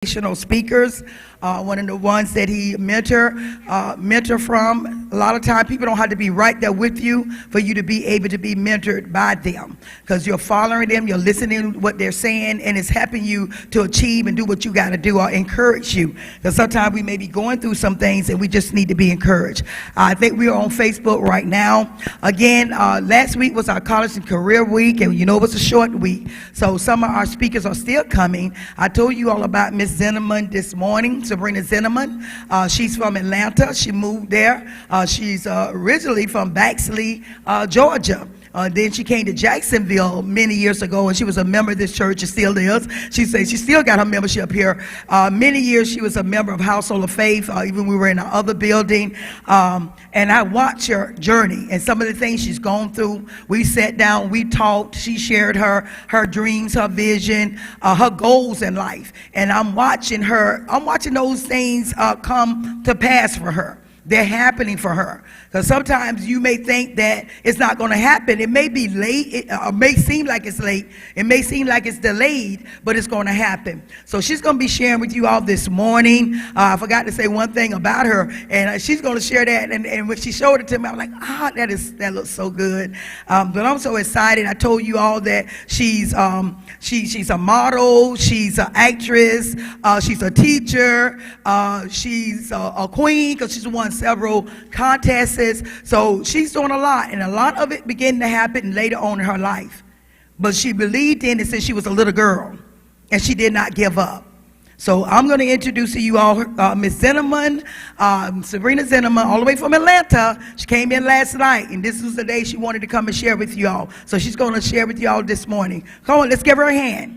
Speakers, one of the ones that he mentor from. A lot of time people don't have to be right there with you for you to be able to be mentored by them, because you're following them, you're listening to what they're saying, and it's helping you to achieve and do what you got to do, or encourage you, because sometimes we may be going through some things and we just need to be encouraged. I think we are on Facebook right now. Again, last week was our college and career week, and you know it was a short week, so some of our speakers are still coming. I told you all about Miss Zinneman this morning, Sabrina Zinneman. She's from Atlanta. She moved there. She's originally from Baxley, Georgia. Then she came to Jacksonville many years ago, and she was a member of this church and still is. She says she still got her membership here. Many years she was a member of Household of Faith, even when we were in our other building. And I watched her journey and some of the things she's gone through. We sat down, we talked, she shared her dreams, her vision, her goals in life. And I'm watching those things come to pass for her. They're happening for her. Because sometimes you may think that it's not going to happen. It may be late. It may seem like it's late. It may seem like it's delayed, but it's going to happen. So she's going to be sharing with you all this morning. I forgot to say one thing about her, and she's going to share that. And when she showed it to me, I was like, that looks so good. But I'm so excited. I told you all that she's a model. She's an actress. She's a teacher. She's a queen because she's won several contests. So she's doing a lot, and a lot of it began to happen later on in her life. But she believed in it since she was a little girl, and she did not give up. So I'm going to introduce to you all Miss Zinneman, Sabrina Zinneman, all the way from Atlanta. She came in last night, and this was the day she wanted to come and share with you all. So she's going to share with you all this morning. Come on, let's give her a hand.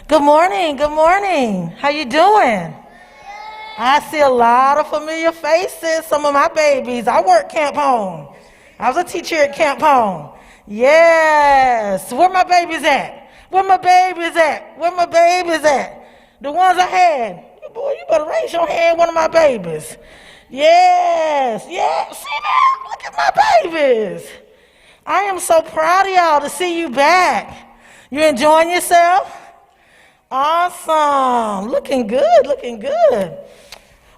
Good morning, good morning. How you doing? I see a lot of familiar faces, some of my babies. I work Camp Home. I was a teacher at Camp Home. Yes. Where my babies at? Where my babies at? Where my babies at? The ones I had. Boy, you better raise your hand, one of my babies. Yes, yeah, see that? Look at my babies. I am so proud of y'all to see you back. You enjoying yourself? Awesome. Looking good, looking good.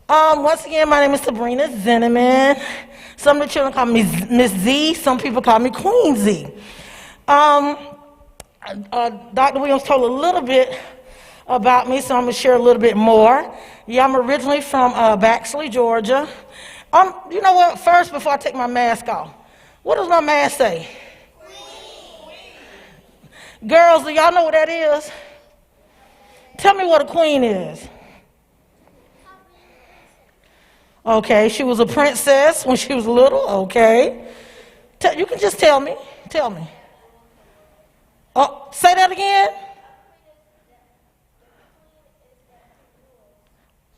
Once again, my name is Sabrina Zinneman. Some of the children call me Miss Z. Some people call me Queen Z. Dr. Williams told a little bit about me, so I'm going to share a little bit more. Yeah, I'm originally from Baxley, Georgia. You know what? First, before I take my mask off, what does my mask say? Queen. Girls, do y'all know what that is? Tell me what a queen is. Okay, she was a princess when she was little. Okay. You can just tell me. Tell me. Oh, say that again.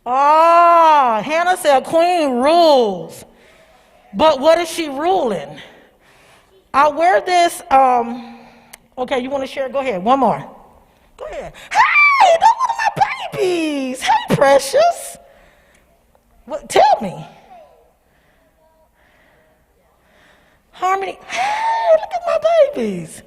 Oh, Hannah said queen rules. But what is she ruling? I wear this. Okay, you want to share? Go ahead. One more. Go ahead. Hey, those are my babies. Hey, precious. What? Tell me. Harmony. Hey, look at my babies.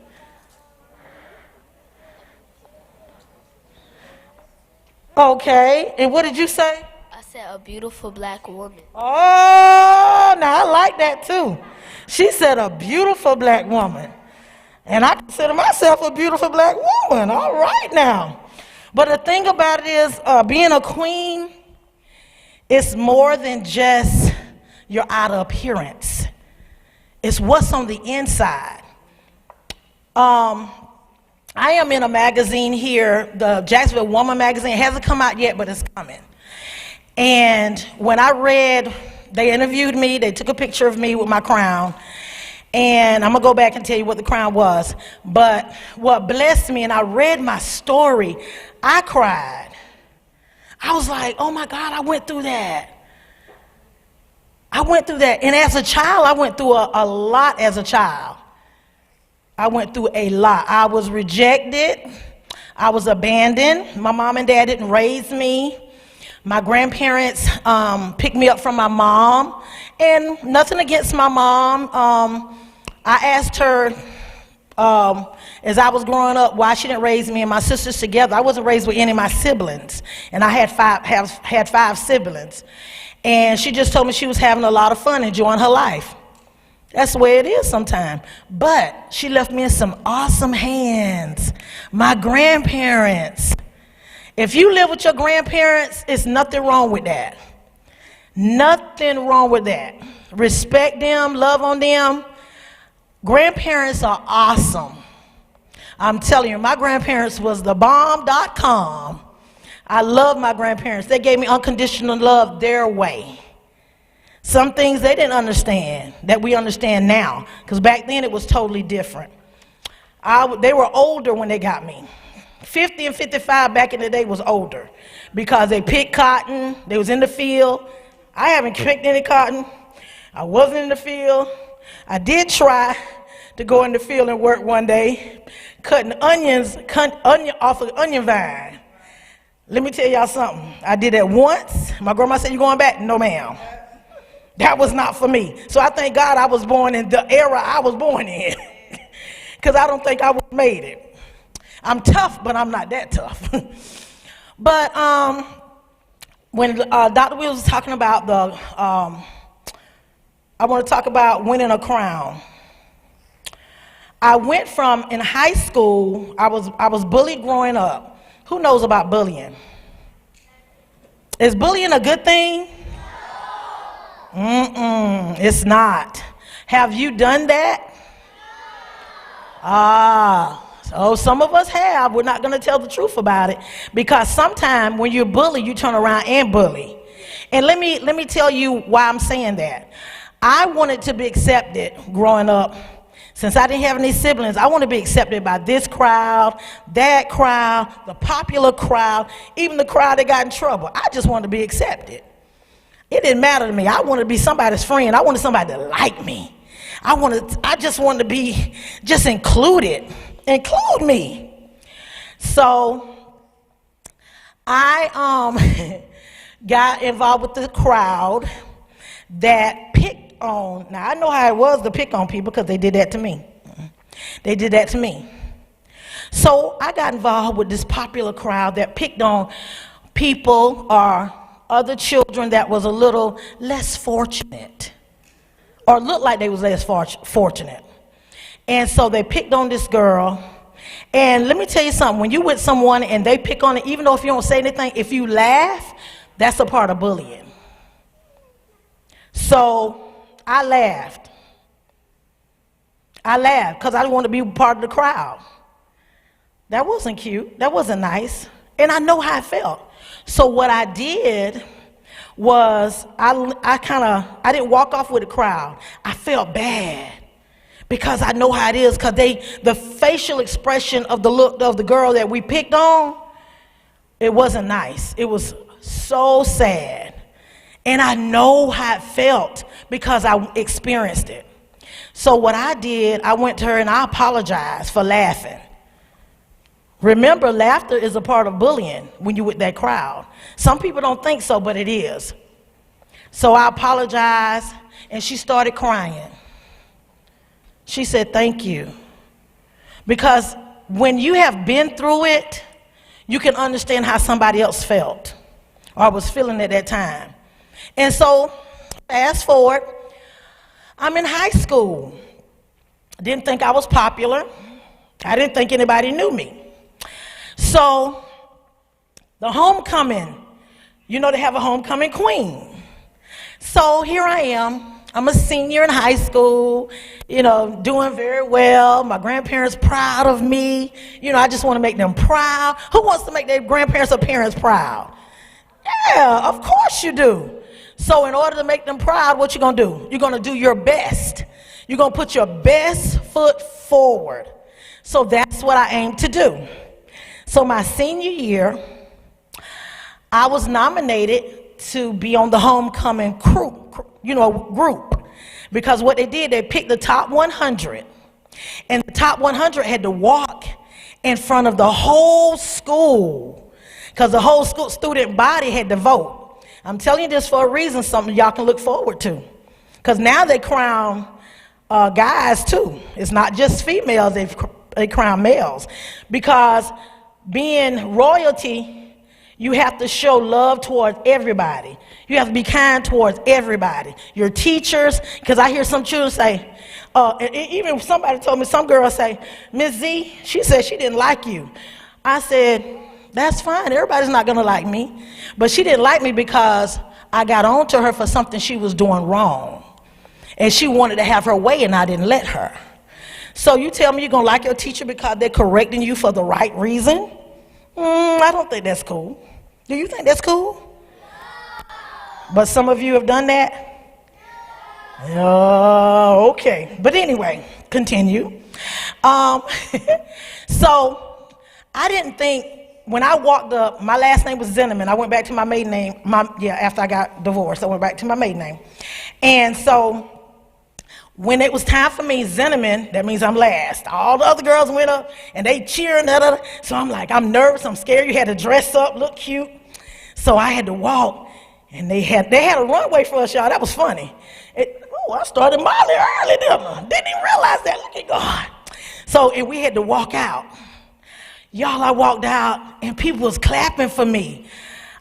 Okay, and what did you say? I said a beautiful black woman. Oh, now I like that too. She said a beautiful black woman. And I consider myself a beautiful black woman. All right now. But the thing about it is, being a queen is more than just your outer appearance. It's what's on the inside. I am in a magazine here, the Jacksonville Woman magazine. It hasn't come out yet, but it's coming. And when I read, they interviewed me, they took a picture of me with my crown. And I'm going to go back and tell you what the crown was. But what blessed me, and I read my story, I cried. I was like, oh my God, I went through that. I went through that. And as a child, I went through a lot as a child. I went through a lot. I was rejected. I was abandoned. My mom and dad didn't raise me. My grandparents picked me up from my mom And nothing against my mom. I asked her as I was growing up why she didn't raise me and my sisters together. I wasn't raised with any of my siblings, and I had five siblings. And she just told me she was having a lot of fun enjoying her life. That's the way it is sometimes. But she left me in some awesome hands. My grandparents. If you live with your grandparents, it's nothing wrong with that. Nothing wrong with that. Respect them, love on them. Grandparents are awesome. I'm telling you, my grandparents was the bomb.com. I love my grandparents. They gave me unconditional love their way. Some things they didn't understand that we understand now, because back then it was totally different. They were older when they got me. 50 and 55 back in the day was older because they picked cotton. They was in the field. I haven't picked any cotton. I wasn't in the field. I did try to go in the field and work one day, cutting onions off of onion vine. Let me tell y'all something. I did that once. My grandma said, "You going back?" No, ma'am. That was not for me. So I thank God I was born in the era I was born in, because I don't think I would have made it. I'm tough, but I'm not that tough. But when Dr. Wills was talking about I want to talk about winning a crown. I went from, in high school, I was bullied growing up. Who knows about bullying? Is bullying a good thing? It's not. Have you done that? So some of us have. We're not going to tell the truth about it, because sometimes when you're bullied, you turn around and bully. And let me tell you why I'm saying that. I wanted to be accepted growing up. Since I didn't have any siblings, I want to be accepted by this crowd, that crowd, the popular crowd, even the crowd that got in trouble. I just wanted to be accepted. It didn't matter to me. I wanted to be somebody's friend. I wanted somebody to like me. I just wanted to be just included. Include me. So I got involved with the crowd that picked on. Now I know how it was to pick on people, because they did that to me. They did that to me. So I got involved with this popular crowd that picked on people or other children that was a little less fortunate, or looked like they was less fortunate. And so they picked on this girl. And let me tell you something, when you with someone and they pick on it, even though if you don't say anything, if you laugh, that's a part of bullying. So I laughed. Because I didn't want to be part of the crowd. That wasn't cute. That wasn't nice. And I know how I felt. So what I did was I didn't walk off with the crowd. I felt bad, because I know how it is, because the facial expression of the look of the girl that we picked on, it wasn't nice. It was so sad. And I know how it felt, because I experienced it. So what I did, I went to her and I apologized for laughing. Remember, laughter is a part of bullying when you're with that crowd. Some people don't think so, but it is. So I apologized, and she started crying. She said, "Thank you." Because when you have been through it, you can understand how somebody else felt or was feeling at that time. And so, fast forward, I'm in high school. Didn't think I was popular. I didn't think anybody knew me. So, the homecoming, they have a homecoming queen. So here I am. I'm a senior in high school, doing very well. My grandparents proud of me. I just want to make them proud. Who wants to make their grandparents or parents proud? Yeah, of course you do. So in order to make them proud, what you going to do? You're going to do your best. You're going to put your best foot forward. So that's what I aim to do. So my senior year, I was nominated to be on the homecoming group. Because what they did, they picked the top 100. And the top 100 had to walk in front of the whole school, because the whole school student body had to vote. I'm telling you this for a reason, something y'all can look forward to. Because now they crown guys too. It's not just females, they crown males. Because being royalty, you have to show love towards everybody. You have to be kind towards everybody. Your teachers, because I hear some children say, even somebody told me, some girl say, Miss Z, she said she didn't like you. I said, that's fine, everybody's not gonna like me. But she didn't like me because I got on to her for something she was doing wrong. And she wanted to have her way and I didn't let her. So you tell me you're gonna like your teacher because they're correcting you for the right reason? I don't think that's cool. Do you think that's cool? But some of you have done that? Okay. But anyway, continue. So I didn't think, when I walked up, my last name was Zinneman. I went back to my maiden name, after I got divorced, I went back to my maiden name. And so when it was time for me, Zinneman, that means I'm last. All the other girls went up and they cheering, so I'm like, I'm nervous, I'm scared. You had to dress up, look cute. So I had to walk, and they had a runway for us, y'all. That was funny. I started Molly early, didn't even realize that. Look at God. So we had to walk out. Y'all, I walked out, and people was clapping for me.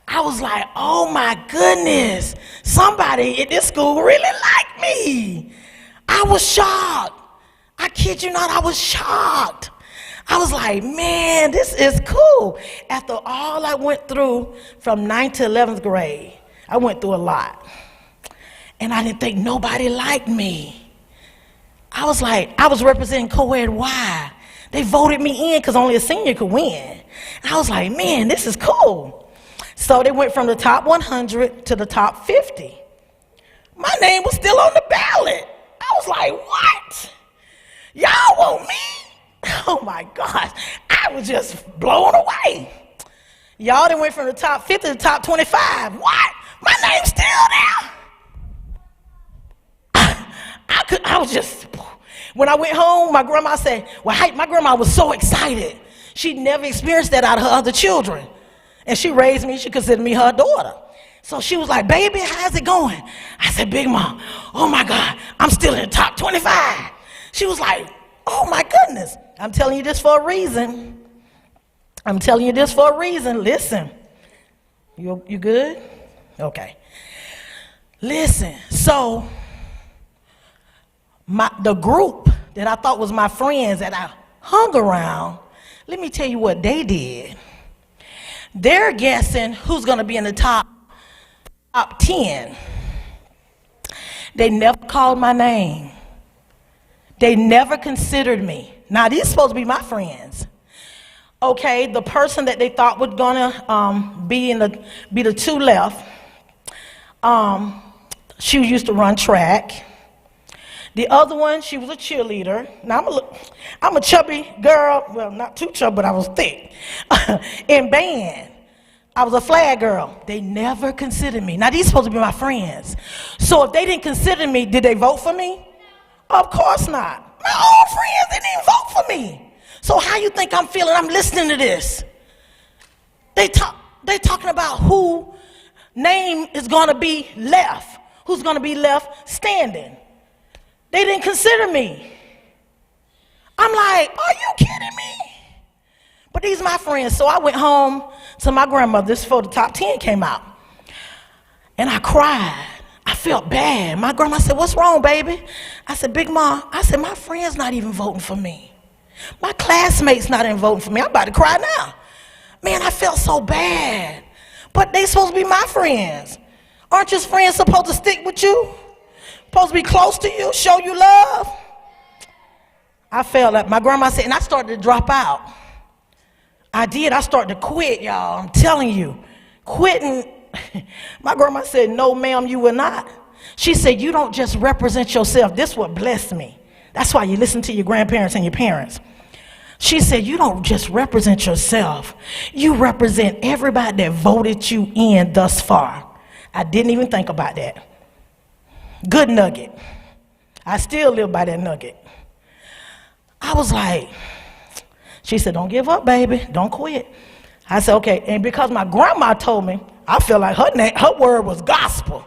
I was like, oh my goodness, somebody at this school really liked me. I was shocked. I kid you not, I was shocked. I was like, man, this is cool. After all I went through from 9th to 11th grade, I went through a lot. And I didn't think nobody liked me. I was like, I was representing co-ed Y. They voted me in because only a senior could win. And I was like, man, this is cool. So they went from the top 100 to the top 50. My name was still on the ballot. I was like, what? Y'all want me? Oh my gosh, I was just blown away. Y'all done went from the top 50 to the top 25. What? My name's still there. I was just, when I went home, my grandma said, my grandma was so excited. She'd never experienced that out of her other children. And she raised me, she considered me her daughter. So she was like, baby, how's it going? I said, Big Mom, oh my God, I'm still in the top 25. She was like, oh my goodness. I'm telling you this for a reason. I'm telling you this for a reason. Listen. You good? Okay. Listen. So the group that I thought was my friends that I hung around, let me tell you what they did. They're guessing who's going to be in the top 10. They never called my name. They never considered me. Now, these are supposed to be my friends. Okay, the person that they thought was gonna be the two left, she used to run track. The other one, she was a cheerleader. Now, I'm a chubby girl. Well, not too chubby, but I was thick. In band, I was a flag girl. They never considered me. Now, these are supposed to be my friends. So if they didn't consider me, did they vote for me? Of course not. My own friends didn't even vote for me. So how you think I'm feeling? I'm listening to this. They talking about who name is going to be left. Who's going to be left standing. They didn't consider me. I'm like, are you kidding me? But these are my friends. So I went home to my grandmother's before the top 10 came out. And I cried. I felt bad. My grandma said, what's wrong, baby? I said, Big Mom, I said, my friend's not even voting for me. My classmates not even voting for me. I'm about to cry now. Man, I felt so bad. But they supposed to be my friends. Aren't your friends supposed to stick with you? Supposed to be close to you, show you love? I felt like my grandma said, and I started to drop out. I did. I started to quit, y'all. I'm telling you. Quitting. My grandma said, no, ma'am, you will not. She said, you don't just represent yourself. This is what blessed me. That's why you listen to your grandparents and your parents. She said, you don't just represent yourself. You represent everybody that voted you in thus far. I didn't even think about that. Good nugget. I still live by that nugget. I was like, she said, don't give up, baby. Don't quit. I said, okay. And because my grandma told me, I feel like her word was gospel.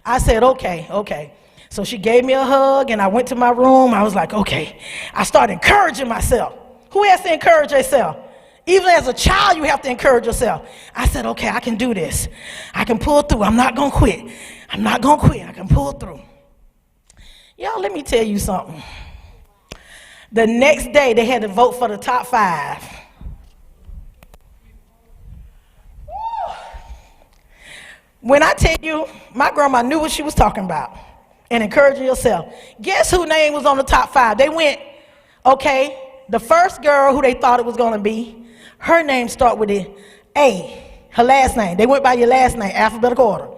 I said, okay. So she gave me a hug, and I went to my room. I was like, okay. I started encouraging myself. Who has to encourage yourself? Even as a child, you have to encourage yourself. I said, okay, I can do this. I can pull through. I'm not going to quit. I'm not going to quit. I can pull through. Y'all, let me tell you something. The next day, they had to vote for the top 5. When I tell you, my grandma knew what she was talking about and encouraging yourself. Guess whose name was on the top 5? They went, okay, the first girl who they thought it was going to be, her name started with the A, her last name. They went by your last name, alphabetical order.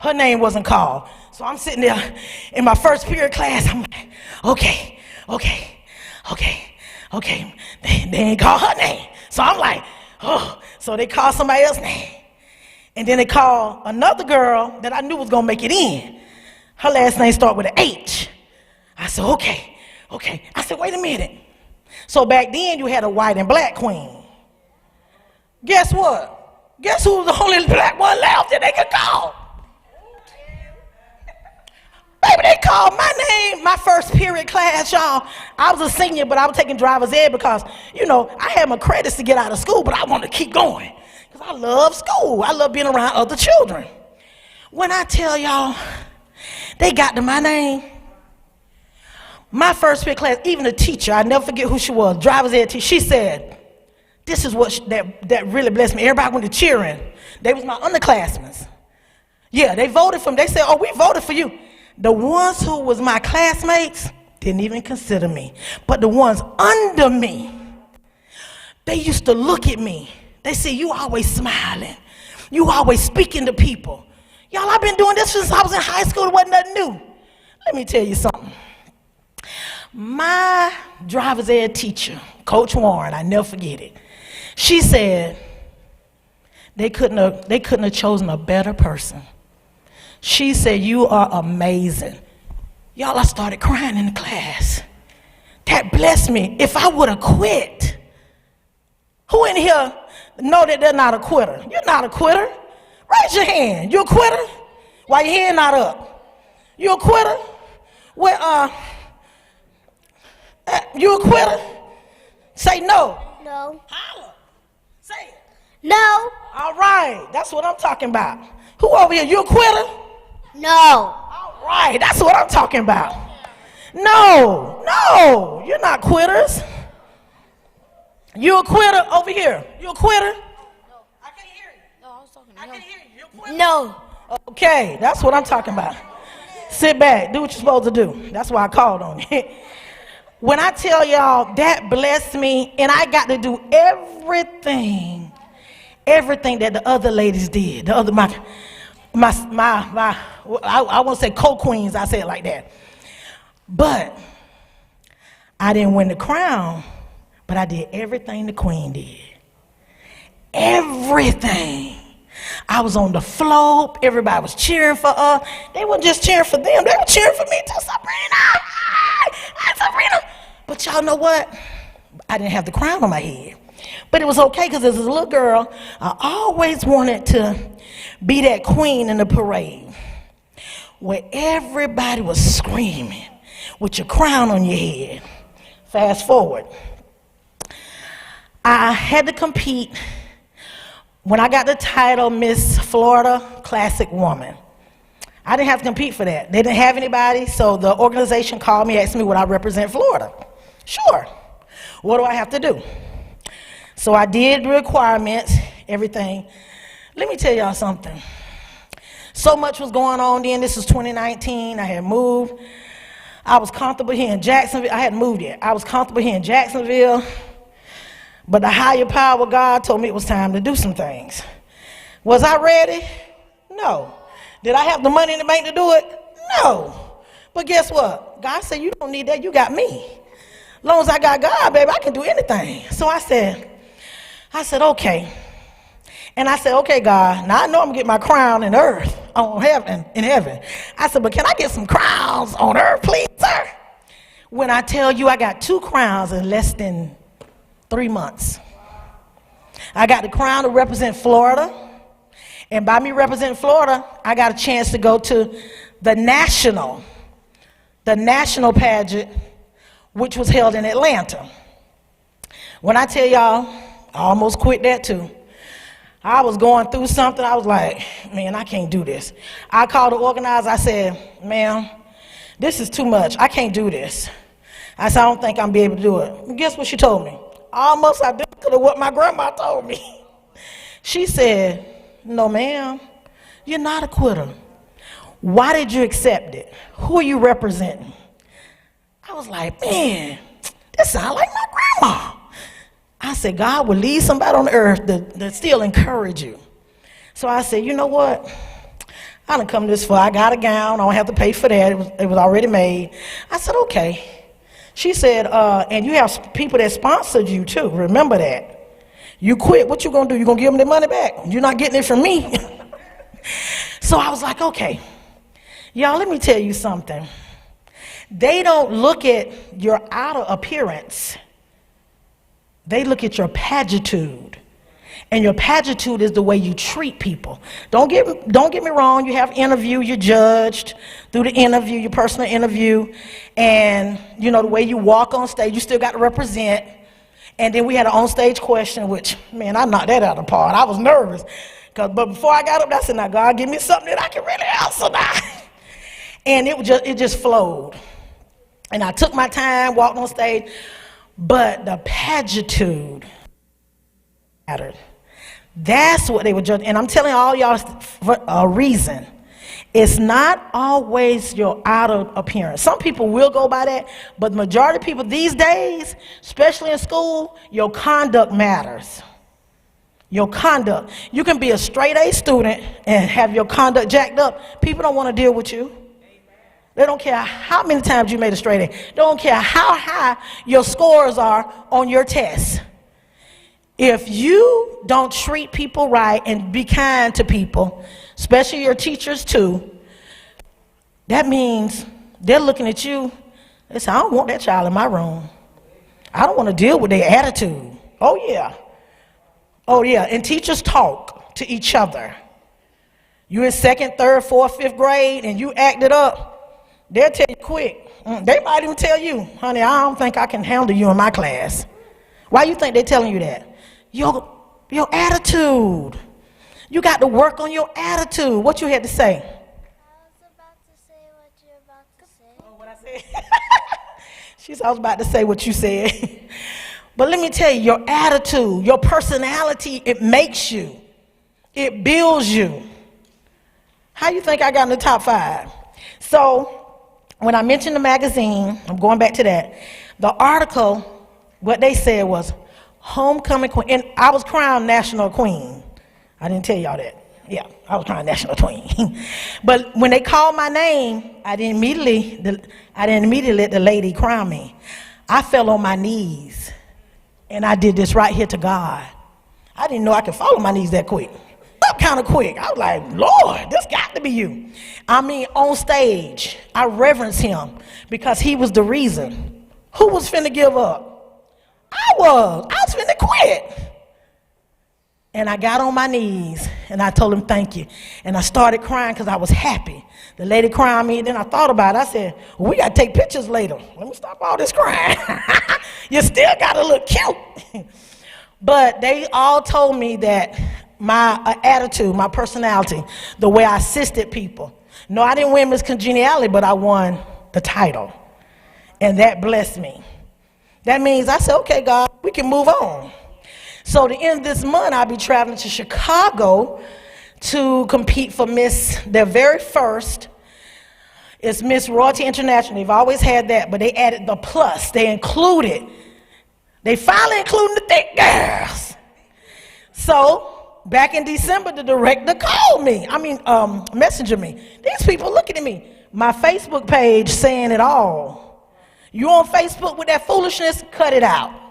Her name wasn't called. So I'm sitting there in my first period class. I'm like, okay. They ain't called her name. So I'm like, oh. So they called somebody else's name. And then they called another girl that I knew was going to make it in. Her last name started with an H. I said, okay. I said, wait a minute. So back then, you had a white and black queen. Guess what? Guess who was the only black one left that they could call? Baby, they called my name, my first period class, y'all. I was a senior, but I was taking driver's ed because, I had my credits to get out of school, but I wanted to keep going. Because I love school. I love being around other children. When I tell y'all, they got to my name. My first period class, even the teacher, I never forget who she was, driver's ed teacher, she said, this is what that really blessed me. Everybody went to cheering. They was my underclassmen. Yeah, they voted for me. They said, oh, we voted for you. The ones who was my classmates didn't even consider me. But the ones under me, they used to look at me. They said, you always smiling. You always speaking to people. Y'all, I've been doing this since I was in high school. It wasn't nothing new. Let me tell you something. My driver's ed teacher, Coach Warren, I never forget it. She said they couldn't have chosen a better person. She said, you are amazing. Y'all, I started crying in the class. That blessed me. If I would have quit, who in here know that they're not a quitter? You're not a quitter. Raise your hand. You a quitter? Why your hand not up? You a quitter? Well, you a quitter? Say no. No. Holler. Say it. No. All right. That's what I'm talking about. Who over here? You a quitter? No. All right. That's what I'm talking about. No. You're not quitters. You a quitter over here? You a quitter? No. I can't hear you. No, I was talking. I can't hear you. You a quitter? No. Okay. That's what I'm talking about. Sit back. Do what you're supposed to do. That's why I called on you. When I tell y'all that blessed me, and I got to do everything that the other ladies did. The other I won't say co-queens. I say it like that. But I didn't win the crown, but I did everything the queen did. Everything. I was on the floor. Everybody was cheering for her. They weren't just cheering for them. They were cheering for me too. Sabrina. Sabrina. But y'all know what? I didn't have the crown on my head. But it was okay because as a little girl, I always wanted to be that queen in the parade where everybody was screaming with your crown on your head. Fast forward. I had to compete when I got the title Miss Florida Classic Woman. I didn't have to compete for that. They didn't have anybody, so the organization called me, asked me would I represent Florida. Sure. What do I have to do? So I did the requirements, everything. Let me tell y'all something. So much was going on then. This was 2019. I had moved. I was comfortable here in Jacksonville. I hadn't moved yet. I was comfortable here in Jacksonville. But the higher power of God told me it was time to do some things. Was I ready? No. Did I have the money in the bank to do it? No. But guess what? God said, you don't need that. You got me. As long as I got God, baby, I can do anything. So I said, okay. And I said, okay, God, now I know I'm going to get my crown in earth, in heaven. I said, but can I get some crowns on earth, please, sir? When I tell you I got 2 crowns in less than 3 months. I got the crown to represent Florida. And by me representing Florida, I got a chance to go to the national the national pageant, which was held in Atlanta. When I tell y'all, I almost quit that too. I was going through something. I was like, man, I can't do this. I called the organizer. I said, ma'am, this is too much. I can't do this. I said, I don't think I'm be able to do it. And guess what she told me? Almost identical to what my grandma told me. She said, no, ma'am, you're not a quitter. Why did you accept it? Who are you representing? I was like, man, this sounds like my grandma. I said, God will lead somebody on the earth to still encourage you. So I said, you know what? I done come this far. I got a gown. I don't have to pay for that. It was already made. I said, okay. She said, and you have people that sponsored you too. Remember that. You quit, what you gonna do? You gonna give them their money back? You're not getting it from me. So I was like, okay. Y'all, let me tell you something. They don't look at your outer appearance. They look at your pageantitude. And your pageantitude is the way you treat people. Don't get me wrong, you have interview, you're judged through the interview, your personal interview, and you know the way you walk on stage, you still got to represent. And then we had an on-stage question, which, man, I knocked that out of the park. I was nervous. But before I got up, I said, now God, give me something that I can really answer now. And it just flowed. And I took my time, walked on stage, but the pageantitude mattered. That's what they were judging. And I'm telling all y'all for a reason. It's not always your outer appearance. Some people will go by that, but the majority of people these days, especially in school, your conduct matters. Your conduct. You can be a straight A student and have your conduct jacked up. People don't want to deal with you. They don't care how many times you made a straight A. They don't care how high your scores are on your tests. If you don't treat people right and be kind to people, especially your teachers too, that means they're looking at you. They say, I don't want that child in my room. I don't want to deal with their attitude. Oh yeah. Oh yeah. And teachers talk to each other. You in second, third, fourth, fifth grade and you acted up, they'll tell you quick. They might even tell you, honey, I don't think I can handle you in my class. Why you think they're telling you that? Your attitude. You got to work on your attitude. What you had to say? I was about to say what you're about to say. Oh, what I said? She said I was about to say what you said. But let me tell you, your attitude, your personality, it makes you. It builds you. How you think I got in the top 5? So when I mentioned the magazine, I'm going back to that, the article, what they said was, homecoming queen, and I was crowned national queen. I didn't tell y'all that. Yeah, I was crowned national queen. But when they called my name, I didn't immediately let the lady crown me. I fell on my knees, and I did this right here to God. I didn't know I could fall on my knees that quick. Up kind of quick. I was like, Lord, this got to be you. I mean, on stage, I reverence him because he was the reason. Who was finna give up? I was finna quit. And I got on my knees and I told him thank you. And I started crying because I was happy. The lady crowned me, then I thought about it. I said, well, we got to take pictures later. Let me stop all this crying. You still got to look cute. But they all told me that my attitude, my personality, the way I assisted people. No, I didn't win Miss Congeniality, but I won the title. And that blessed me. That means I said, okay, God, we can move on. So the end of this month, I'll be traveling to Chicago to compete for Miss, their very first. It's Miss Royalty International. They've always had that, but they added the plus. They finally included the thick girls. So back in December, the director called me. Messenger me. These people looking at me. My Facebook page saying it all. You on Facebook with that foolishness? Cut it out.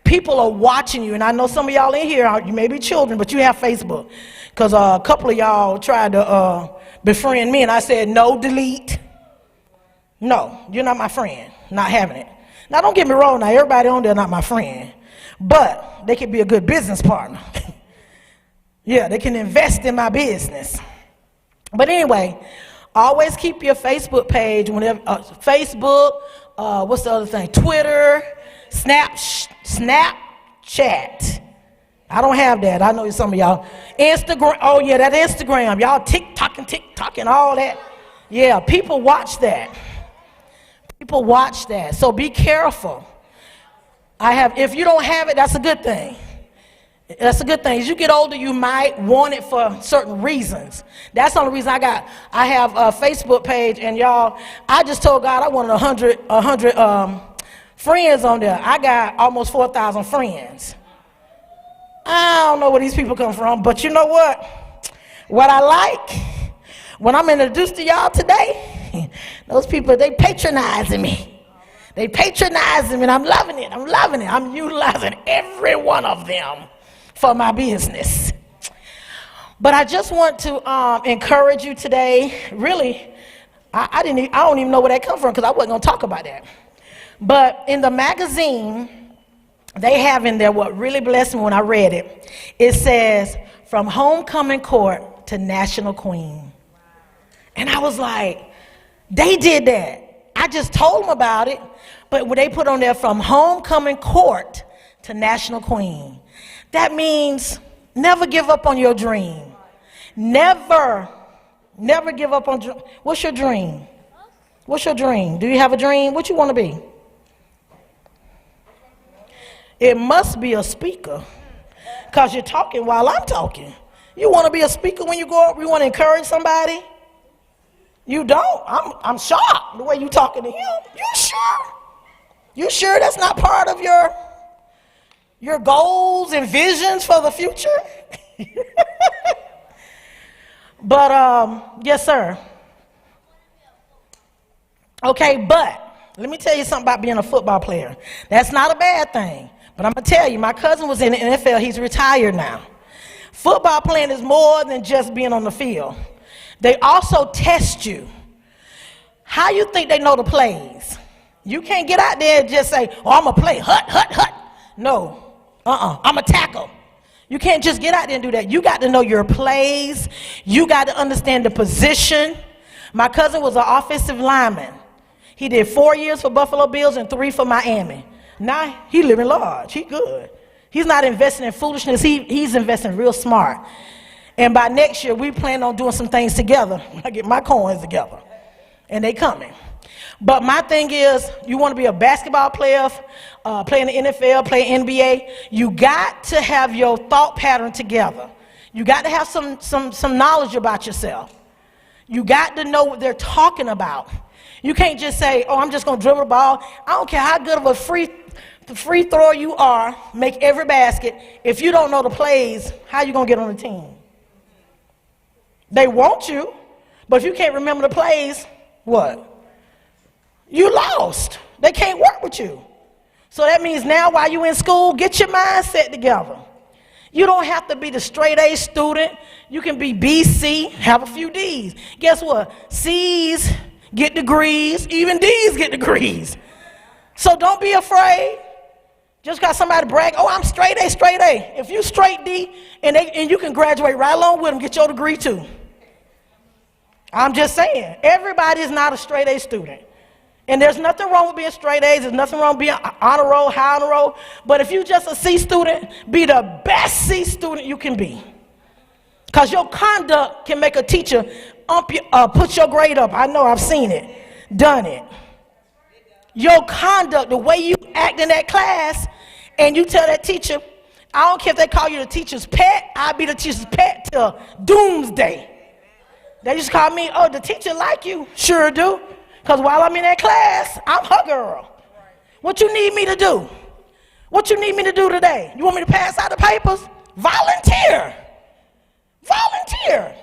People are watching you, and I know some of y'all in here, you may be children, but you have Facebook. Because a couple of y'all tried to befriend me, and I said, no, delete. No, you're not my friend. Not having it. Now, don't get me wrong. Now, everybody on there not my friend. But they can be a good business partner. Yeah, they can invest in my business. But anyway, Always keep your Facebook page whenever, Facebook, what's the other thing? Twitter, Snapchat. I don't have that. I know some of y'all. Instagram, oh yeah, that Instagram. Y'all TikTok and all that. Yeah, people watch that. People watch that. So be careful. If you don't have it, that's a good thing. That's a good thing. As you get older, you might want it for certain reasons. That's the only reason I have a Facebook page, and y'all, I just told God I wanted 100 friends on there. I got almost 4,000 friends. I don't know where these people come from, but you know what? What I like, when I'm introduced to y'all today, those people, they patronizing me. They patronizing me, and I'm loving it. I'm utilizing every one of them for my business. But I just want to encourage you today. Really, I don't even know where that come from, because I wasn't going to talk about that. But in the magazine, they have in there what really blessed me when I read it. It says, from homecoming court to national queen. And I was like, they did that. I just told them about it, but when they put on there from homecoming court to national queen, that means never give up on your dream. Never give up on. What's your dream? What's your dream? Do you have a dream? What you want to be? It must be a speaker, because you're talking while I'm talking. You want to be a speaker when you go up? You want to encourage somebody? You don't? I'm shocked the way you talking to him. You sure? You sure that's not part of your goals and visions for the future? But yes, sir. Okay, but let me tell you something about being a football player. That's not a bad thing. But I'm going to tell you, my cousin was in the NFL. He's retired now. Football playing is more than just being on the field. They also test you. How you think they know the plays? You can't get out there and just say, oh, I'm going to play hut. No. I'm a tackle. You can't just get out there and do that. You got to know your plays. You got to understand the position. My cousin was an offensive lineman. He did 4 years for Buffalo Bills and 3 for Miami. Now he living large. He good. He's not investing in foolishness. He's investing real smart. And by next year, we plan on doing some things together. I get my coins together. And they coming. But my thing is, you want to be a basketball player, play in the NFL, play NBA, you got to have your thought pattern together. You got to have some knowledge about yourself. You got to know what they're talking about. You can't just say, oh, I'm just going to dribble the ball. I don't care how good of a free thrower you are, make every basket. If you don't know the plays, how you going to get on the team? They want you, but if you can't remember the plays, what? You lost. They can't work with you. So that means now while you're in school, get your mindset together. You don't have to be the straight A student. You can be B, C, have a few D's. Guess what? C's get degrees, even D's get degrees. So don't be afraid. Just got somebody brag, oh, I'm straight A, straight A. If you straight D, and you can graduate right along with them, get your degree too. I'm just saying, everybody is not a straight A student. And there's nothing wrong with being straight A's. There's nothing wrong with being honor roll, high honor roll. But if you're just a C student, be the best C student you can be. Because your conduct can make a teacher put your grade up. I know, I've seen it, done it. Your conduct, the way you act in that class, and you tell that teacher, I don't care if they call you the teacher's pet, I'll be the teacher's pet till doomsday. They just call me, oh, the teacher like you? Sure do. Because while I'm in that class, I'm her girl. What you need me to do? What you need me to do today? You want me to pass out the papers? Volunteer. Volunteer.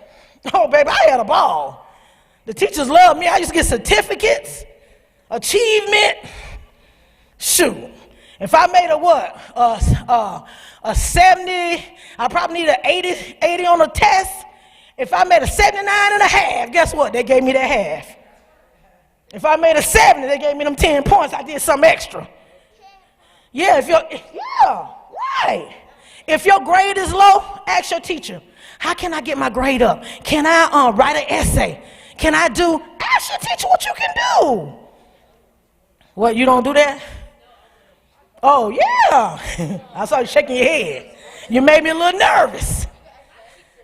Oh, baby, I had a ball. The teachers love me. I used to get certificates, achievement. Shoot. If I made a 70, I probably need an 80 on a test. If I made a 79 and a half, guess what? They gave me that half. If I made a 70, they gave me them 10 points. I did something extra. Yeah, right. If your grade is low, ask your teacher, how can I get my grade up? Can I write an essay? can I do? Ask your teacher what you can do. What, you don't do that? Oh, yeah. I saw you shaking your head. You made me a little nervous.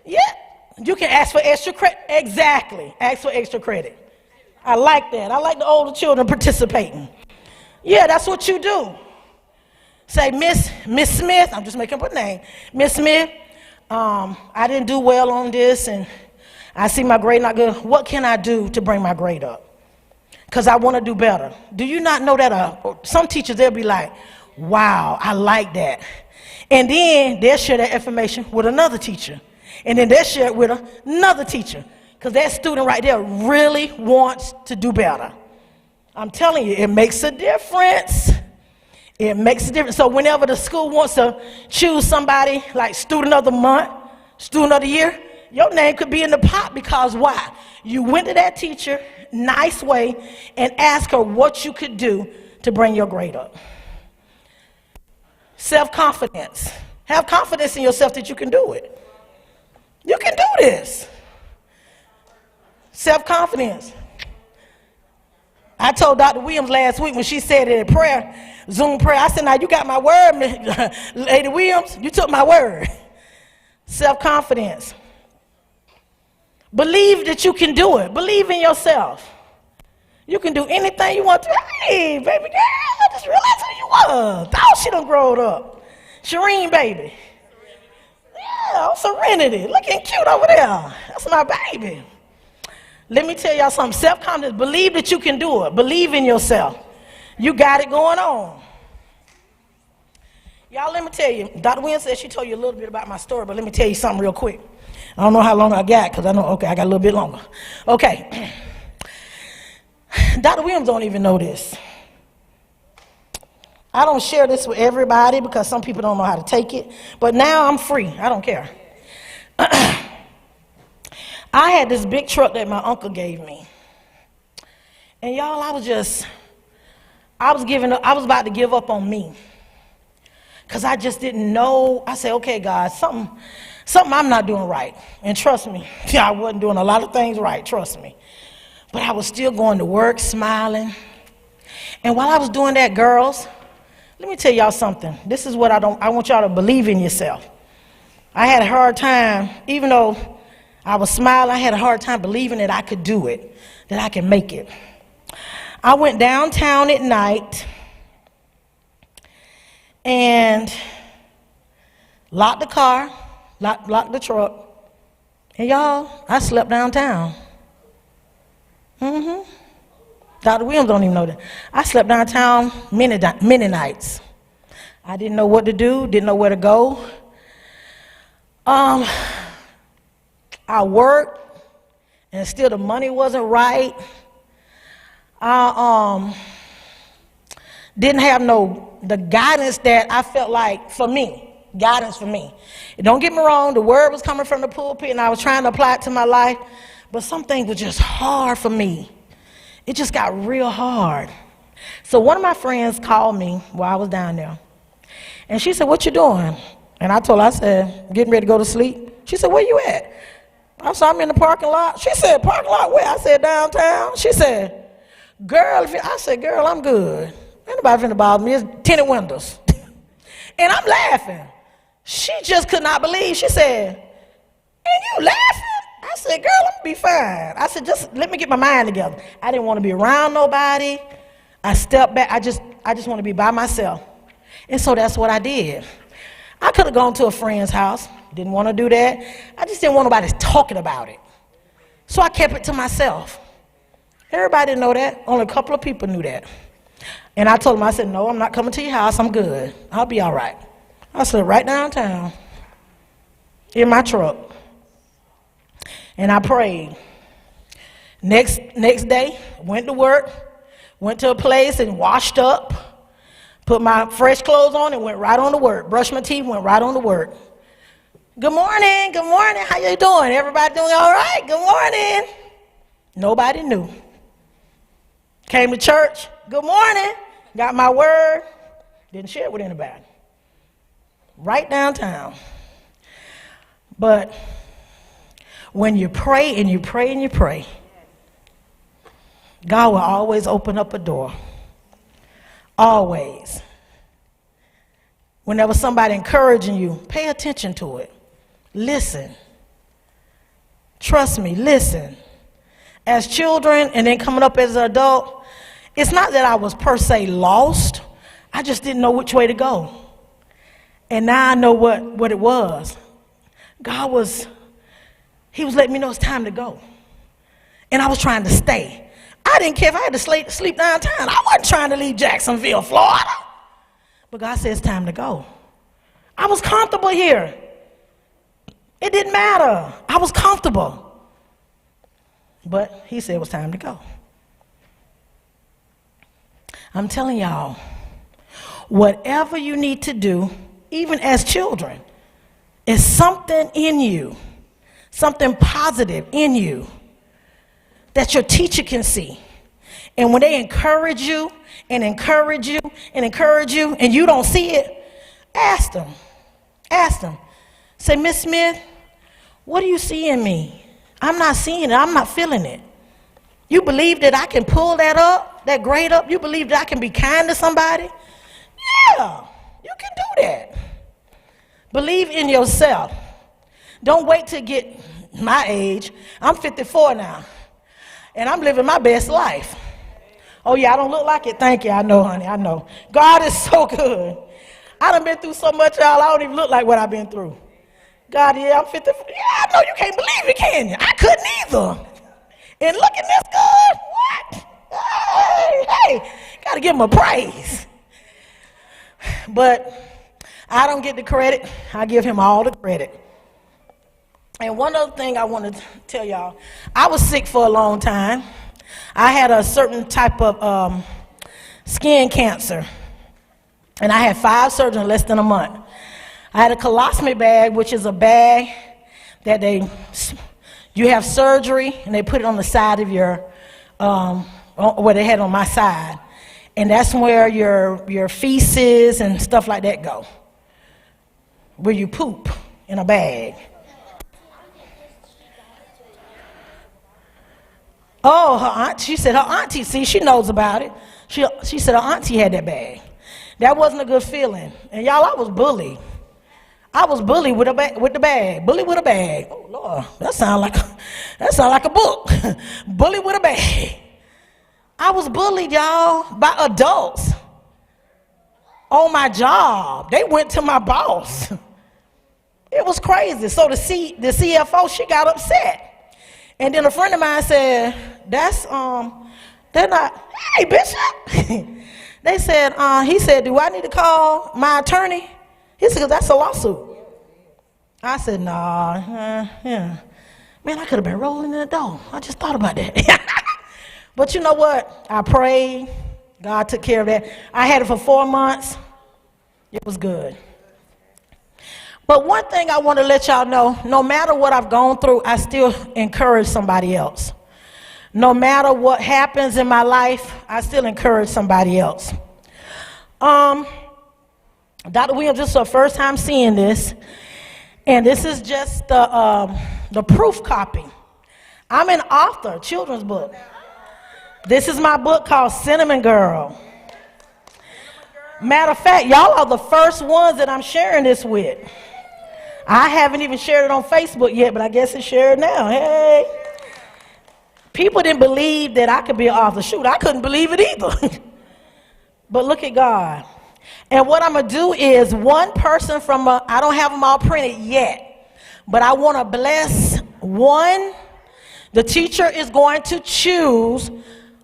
Yeah, you can ask for extra credit. Exactly, ask for extra credit. I like that. I like the older children participating. Yeah, that's what you do. Say, Miss Smith, I'm just making up a name. Miss Smith, I didn't do well on this, and I see my grade not good. What can I do to bring my grade up? Because I want to do better. Do you not know that some teachers, they'll be like, wow, I like that. And then they'll share that information with another teacher. And then they'll share it with another teacher. Because that student right there really wants to do better. I'm telling you, it makes a difference. It makes a difference. So whenever the school wants to choose somebody like student of the month, student of the year, your name could be in the pot because why? You went to that teacher, nice way, and asked her what you could do to bring your grade up. Self-confidence. Have confidence in yourself that you can do it. You can do this. Self-confidence. I told Dr. Williams last week when she said it in prayer, Zoom prayer, I said, now you got my word, Lady Williams, you took my word. Self-confidence. Believe that you can do it. Believe in yourself. You can do anything you want to. Hey, baby girl, I just realized who you was. Thought she done growed up. Shireen, baby. Yeah, Serenity. Looking cute over there. That's my baby. Let me tell y'all something. Self-confidence. Believe that you can do it. Believe in yourself. You got it going on. Y'all, let me tell you. Dr. Williams said she told you a little bit about my story, but let me tell you something real quick. I don't know how long I got because I know, okay, I got a little bit longer. Okay. Dr. Williams don't even know this. I don't share this with everybody because some people don't know how to take it. But now I'm free. I don't care. I had this big truck that my uncle gave me. And y'all, I was about to give up on me. Because I just didn't know. I said, okay, God, something I'm not doing right. And trust me, I wasn't doing a lot of things right, trust me. But I was still going to work, smiling. And while I was doing that, girls, let me tell y'all something. This is what I want y'all to believe in yourself. I had a hard time, even though I was smiling, I had a hard time believing that I could do it, that I can make it. I went downtown at night and locked the car, locked the truck, and y'all, I slept downtown. Dr. Williams don't even know that. I slept downtown many nights. I didn't know what to do, didn't know where to go. I worked, and still the money wasn't right. I didn't have the guidance that I felt like for me, guidance for me. And don't get me wrong, the word was coming from the pulpit, and I was trying to apply it to my life, but some things were just hard for me. It just got real hard. So one of my friends called me while I was down there, and she said, what you doing? And I told her, I said, getting ready to go to sleep. She said, where you at? I said, I'm in the parking lot. She said, parking lot where? I said, downtown. She said, girl, I said, girl, I'm good. Ain't nobody finna bother me. It's tinted windows. And I'm laughing. She just could not believe. She said, and you laughing? I said, girl, I'm gonna be fine. I said, just let me get my mind together. I didn't want to be around nobody. I stepped back. I just want to be by myself. And so that's what I did. I could have gone to a friend's house. Didn't want to do that. I just didn't want nobody talking about it. So I kept it to myself. Everybody didn't know that. Only a couple of people knew that. And I told them, I said, no, I'm not coming to your house. I'm good. I'll be all right. I slept right downtown in my truck. And I prayed. Next day, went to work, went to a place and washed up, put my fresh clothes on and went right on to work. Brushed my teeth, went right on to work. Good morning, how you doing? Everybody doing all right? Good morning. Nobody knew. Came to church, good morning, got my word, didn't share it with anybody. Right downtown. But when you pray and you pray and you pray, God will always open up a door. Always. When there was somebody encouraging you, pay attention to it. Listen. Trust me, listen. As children and then coming up as an adult, it's not that I was per se lost. I just didn't know which way to go. And now I know what it was. He was letting me know it's time to go. And I was trying to stay. I didn't care if I had to sleep downtown. I wasn't trying to leave Jacksonville, Florida. But God said it's time to go. I was comfortable here. It didn't matter. I was comfortable. But he said it was time to go. I'm telling y'all, whatever you need to do, even as children, is something in you, something positive in you that your teacher can see. And when they encourage you and encourage you and encourage you and you don't see it, ask them. Ask them. Say, Miss Smith, what do you see in me? I'm not seeing it. I'm not feeling it. You believe that I can pull that up, that grade up? You believe that I can be kind to somebody? Yeah, you can do that. Believe in yourself. Don't wait to get my age. I'm 54 now, and I'm living my best life. Oh, yeah, I don't look like it. Thank you. I know, honey. I know. God is so good. I done been through so much, y'all. I don't even look like what I've been through. God, yeah, I'm 54. Yeah, I know you can't believe it, can you? I couldn't either. And looking this good? What? Hey, got to give him a praise. But I don't get the credit. I give him all the credit. And one other thing I want to tell y'all, I was sick for a long time. I had a certain type of skin cancer, and I had 5 surgeries in less than a month. I had a colostomy bag, which is a bag that you have surgery, and they put it on the side of your, where they had on my side, and that's where your feces and stuff like that go, where you poop in a bag. Oh, her aunt, she said her auntie, see, she knows about it. She said her auntie had that bag. That wasn't a good feeling. And y'all, I was bullied. I was bullied with the bag. Bullied with a bag. Oh, Lord, that sound like a book. Bullied with a bag. I was bullied, y'all, by adults on my job. They went to my boss. It was crazy. So the CFO, she got upset. And then a friend of mine said, they're not, hey, Bishop. They said, he said, do I need to call my attorney? He said, that's a lawsuit. I said, nah, yeah. Man, I could have been rolling in the dough. I just thought about that. But you know what? I prayed. God took care of that. I had it for 4 months. It was good. But one thing I want to let y'all know, no matter what I've gone through, I still encourage somebody else. No matter what happens in my life, I still encourage somebody else. Dr. Williams, this is her first time seeing this, and this is just the proof copy. I'm an author, children's book. This is my book called Cinnamon Girl. Matter of fact, y'all are the first ones that I'm sharing this with. I haven't even shared it on Facebook yet, but I guess it's shared now. Hey. People didn't believe that I could be an author. Shoot, I couldn't believe it either. But look at God. And what I'm going to do is one person I don't have them all printed yet, but I want to bless one. The teacher is going to choose,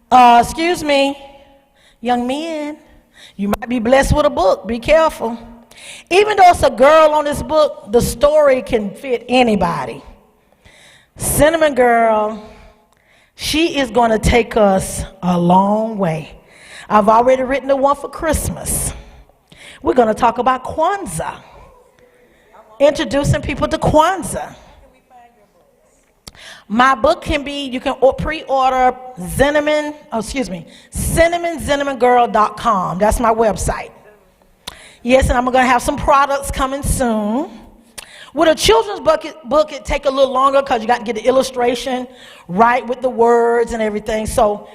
young men, you might be blessed with a book. Be careful. Even though it's a girl on this book, the story can fit anybody. Cinnamon Girl, she is going to take us a long way. I've already written the one for Christmas. We're going to talk about Kwanzaa. Introducing people to Kwanzaa. My book can be, you can pre-order cinnamongirl.com. That's my website. Yes, and I'm going to have some products coming soon. With a children's book, it take a little longer because you got to get the illustration right with the words and everything. So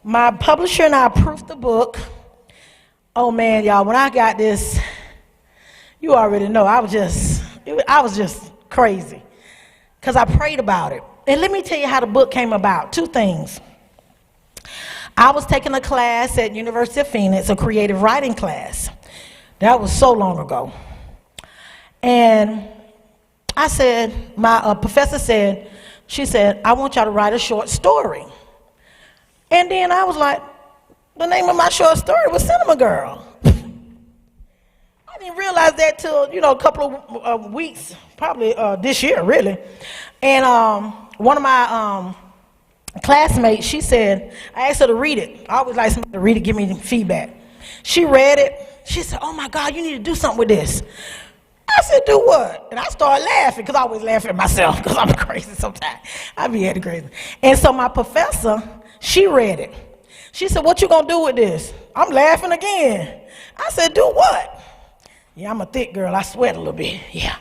My publisher and I approved the book. Oh man, y'all, when I got this, you already know, I was just crazy. Because I prayed about it. And let me tell you how the book came about. 2 things. I was taking a class at University of Phoenix, a creative writing class. That was so long ago. And I said, my professor said, she said, I want y'all to write a short story. And then I was like, the name of my short story was Cinema Girl. I didn't realize that till, a couple of weeks, probably this year, really. And one of my classmates, she said, I asked her to read it. I always like somebody to read it, give me feedback. She read it. She said, oh my God, you need to do something with this. I said, do what? And I started laughing, because I always laugh at myself, because I'm crazy sometimes. I be acting crazy. And so my professor, she read it. She said, what you gonna do with this? I'm laughing again. I said, do what? Yeah, I'm a thick girl. I sweat a little bit. Yeah.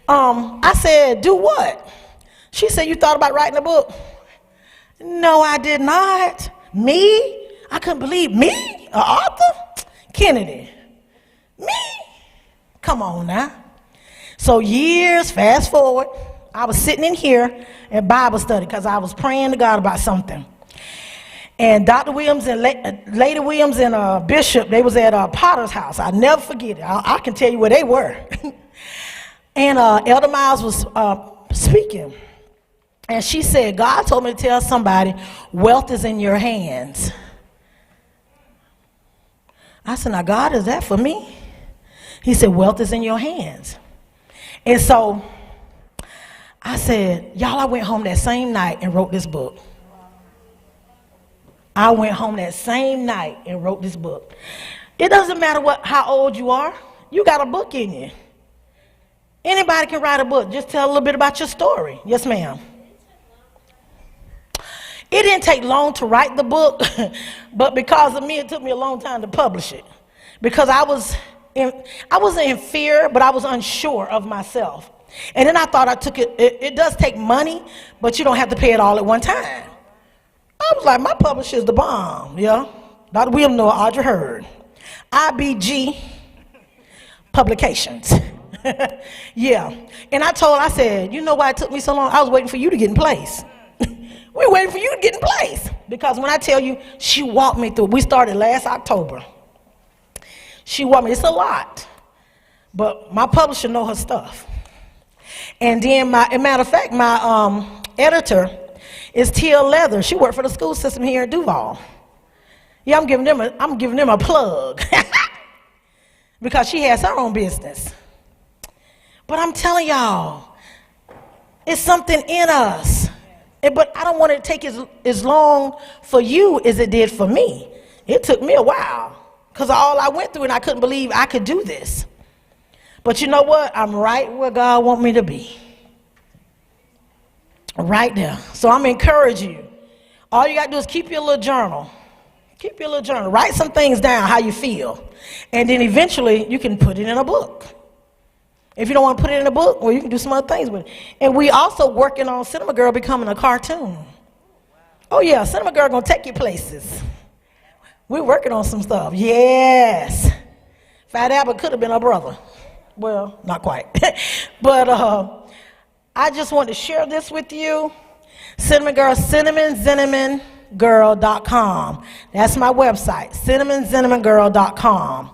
I said, do what? She said, you thought about writing a book? No, I did not. Me? I couldn't believe me? An author? Kennedy. Me? Come on now. So years, fast forward, I was sitting in here at Bible study because I was praying to God about something. And Dr. Williams and Lady Williams and Bishop, they was at Potter's house. I'll never forget it. I can tell you where they were. And Elder Miles was speaking. And she said, God told me to tell somebody, wealth is in your hands. I said, now God, is that for me? He said, wealth is in your hands. And so I said, y'all, I went home that same night and wrote this book. I went home that same night and wrote this book. It doesn't matter how old you are. You got a book in you. Anybody can write a book. Just tell a little bit about your story. Yes, ma'am. It didn't take long to write the book, but because of me, it took me a long time to publish it. Because I wasn't in fear, but I was unsure of myself. And then I thought I took it. It does take money, but you don't have to pay it all at one time. I was like, my publisher is the bomb, yeah. Dr. William Noah, Audrey Hurd. IBG Publications. Yeah. And I said, you know why it took me so long? I was waiting for you to get in place. We're waiting for you to get in place. Because when I tell you, she walked me through. We started last October. She walked me. It's a lot. But my publisher know her stuff. And then, as a matter of fact, my editor is Tia Leather. She worked for the school system here at Duval. Yeah, I'm giving them a plug. Because she has her own business. But I'm telling y'all, it's something in us. But I don't want it to take as long for you as it did for me. It took me a while because of all I went through, and I couldn't believe I could do this. But you know what? I'm right where God wants me to be. Right there. So I'm encouraging you. All you got to do is keep your little journal. Keep your little journal. Write some things down, how you feel. And then eventually you can put it in a book. If you don't want to put it in a book, well, you can do some other things with it. And we also working on Cinema Girl becoming a cartoon. Oh, yeah, Cinema Girl going to take you places. We're working on some stuff. Yes. Fat Albert could have been our brother. Well, not quite. But I just want to share this with you. Cinema Girl, cinnamonzinnamongirl.com. That's my website, cinnamonzinnamongirl.com.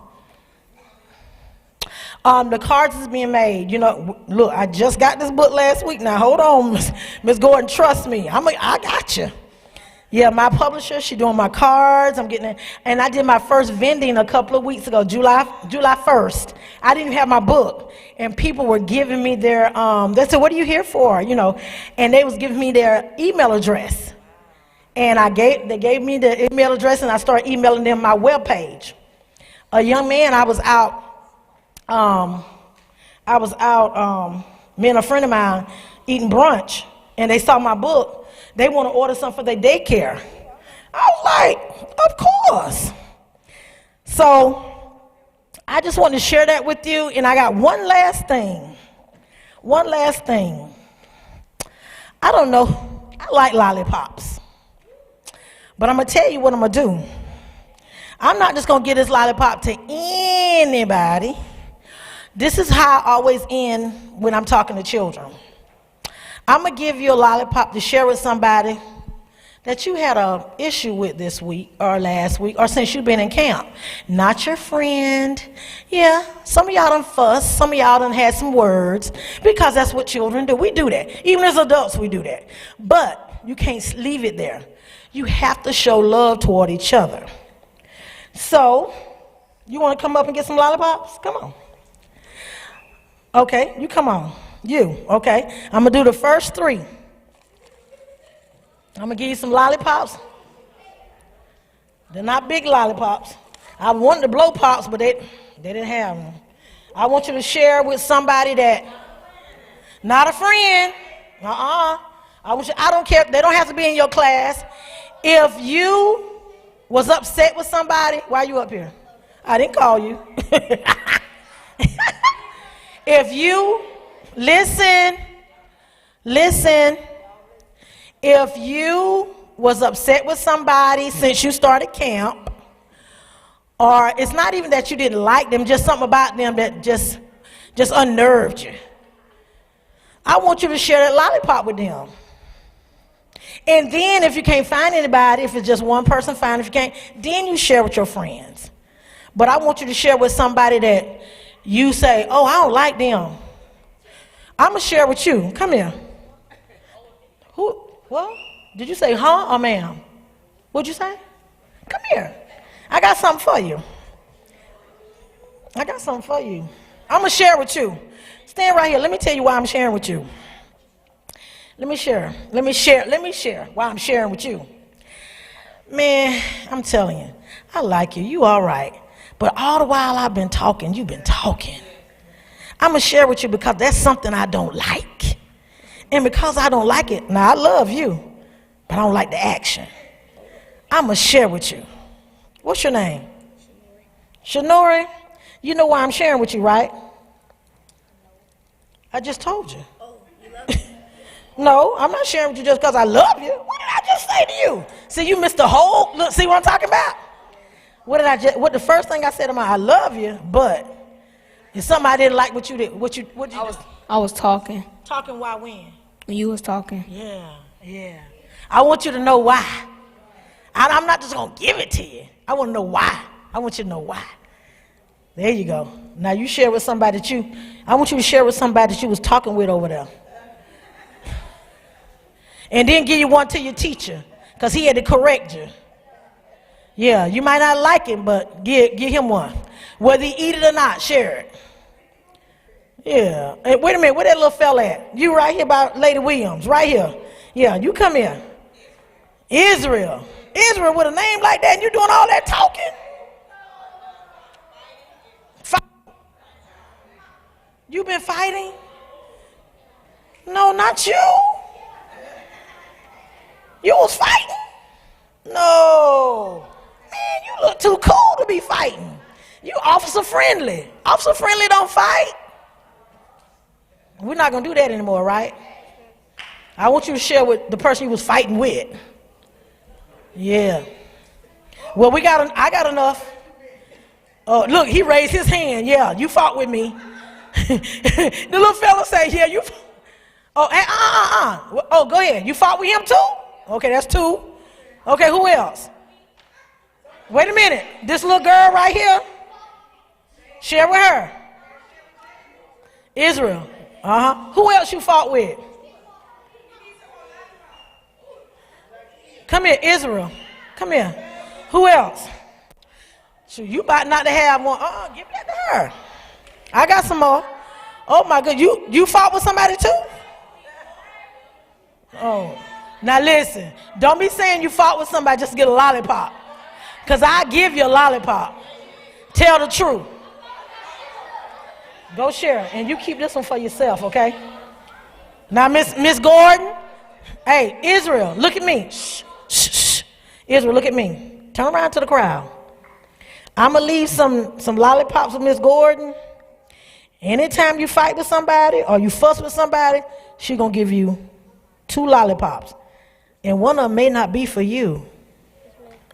The cards is being made. You know, look, I just got this book last week. Now, hold on, Miss Gordon, trust me. I got you. Yeah, my publisher, she doing my cards. I'm getting it. And I did my first vending a couple of weeks ago, July 1st. I didn't have my book. And people were giving me their, they said, what are you here for? You know, and they was giving me their email address. And they gave me the email address, and I started emailing them my webpage. A young man, me and a friend of mine eating brunch, and they saw my book. They want to order something for their daycare. I was like, of course. So I just wanted to share that with you, and I got one last thing. I don't know. I like lollipops. But I'm going to tell you what I'm going to do. I'm not just going to give this lollipop to anybody. This is how I always end when I'm talking to children. I'm going to give you a lollipop to share with somebody that you had an issue with this week or last week or since you've been in camp. Not your friend. Yeah, some of y'all done fussed. Some of y'all done had some words because that's what children do. We do that. Even as adults, we do that. But you can't leave it there. You have to show love toward each other. So, you want to come up and get some lollipops? Come on. Okay, you come on. You, okay. I'm going to do the first 3. I'm going to give you some lollipops. They're not big lollipops. I wanted to blow pops, but they didn't have them. I want you to share with somebody that, not a friend. I don't care. They don't have to be in your class. If you was upset with somebody, why are you up here? I didn't call you. If you, listen, if you was upset with somebody since you started camp, or it's not even that you didn't like them, just something about them that just unnerved you, I want you to share that lollipop with them. And then if you can't find anybody, if it's just one person, fine. If you can't, then you share with your friends. But I want you to share with somebody that you say, oh, I don't like them. I'm going to share with you. Come here. Who? What? Did you say huh or ma'am? What'd you say? Come here. I got something for you. I'm going to share with you. Stand right here. Let me tell you why I'm sharing with you. Let me share why I'm sharing with you. Man, I'm telling you, I like you. You all right. But all the while I've been talking, you've been talking. I'm going to share with you because that's something I don't like. And because I don't like it, now I love you, but I don't like the action. I'm going to share with you. What's your name? Shanori. You know why I'm sharing with you, right? I just told you. No, I'm not sharing with you just because I love you. What did I just say to you? See, you missed the whole, look, see what I'm talking about? What the first thing I said to my, I love you, but it's something I didn't like what you did. What you do? I was talking. Talking why when? You was talking. Yeah. I want you to know why. I'm not just going to give it to you. I want to know why. I want you to know why. There you go. Now you share with somebody I want you to share with somebody that you was talking with over there. And then give you one to your teacher, because he had to correct you. Yeah, you might not like him, but give him one. Whether he eat it or not, share it. Yeah. Hey, wait a minute, where that little fella at? You right here by Lady Williams, right here. Yeah, you come here. Israel with a name like that, and you doing all that talking? You been fighting? No, not you. You was fighting? No. Man, you look too cool to be fighting. You officer friendly. Officer friendly don't fight. We're not going to do that anymore, right? I want you to share with the person you was fighting with. Yeah. Well, I got enough. Look, he raised his hand. Yeah, you fought with me. The little fella say, yeah, you. Oh, go ahead. You fought with him too? Okay, that's 2. Okay, who else? Wait a minute. This little girl right here. Share with her. Israel. Who else you fought with? Come here, Israel. Come here. Who else? So you about not to have one. Give that to her. I got some more. Oh my God, you fought with somebody too? Oh. Now listen, don't be saying you fought with somebody just to get a lollipop. Because I give you a lollipop. Tell the truth. Go share, and you keep this one for yourself, okay? Now, Miss Gordon, hey, Israel, look at me. Shh. Israel, look at me. Turn around to the crowd. I'm going to leave some lollipops with Miss Gordon. Anytime you fight with somebody or you fuss with somebody, she's going to give you 2 lollipops. And one of them may not be for you.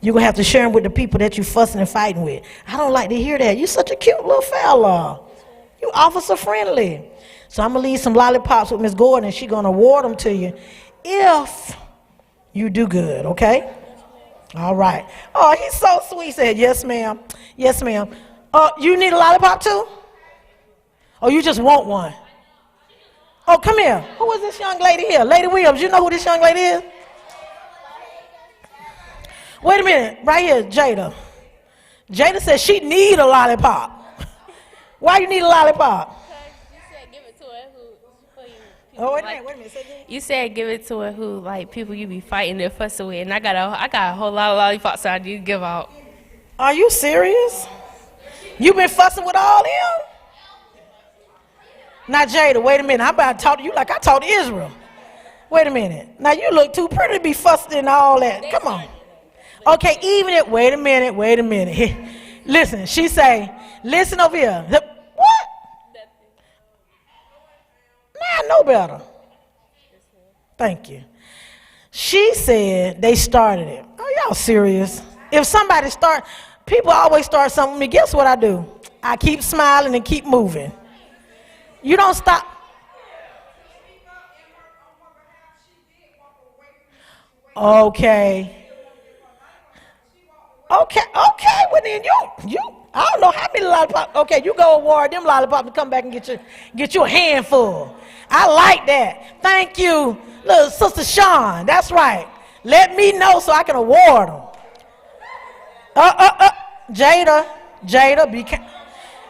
You're going to have to share them with the people that you fussing and fighting with. I don't like to hear that. You such a cute little fella. You officer friendly. So I'm going to leave some lollipops with Miss Gordon, and she's going to award them to you if you do good, okay? All right. Oh, he's so sweet. He said, yes, ma'am. Yes, ma'am. You need a lollipop too? Or you just want one? Oh, come here. Who is this young lady here? Lady Williams, you know who this young lady is? Wait a minute. Right here, Jada. Jada said she need a lollipop. Why you need a lollipop? You said give it to her who Oh, wait a minute. Say again. you said give it to her who like people you be fighting and fussing with, and I got a whole lot of lollipops I need to give out. Are you serious? You been fussing with all them? Now, Jada, wait a minute. I'm about to talk to you like I talked to Israel. Wait a minute. Now, you look too pretty to be fussing and all that. Come on. Okay, even if, wait a minute. Listen, she say, listen over here. What? Now I know better. Thank you. She said they started it. Oh, y'all serious? If somebody start, people always start something with me. Guess what I do? I keep smiling and keep moving. You don't stop. Okay. Well then you. I don't know how many lollipops. Okay, you go award them lollipops and come back and get you a handful. I like that. Thank you, little sister Sean. That's right. Let me know so I can award them. Jada, be kind.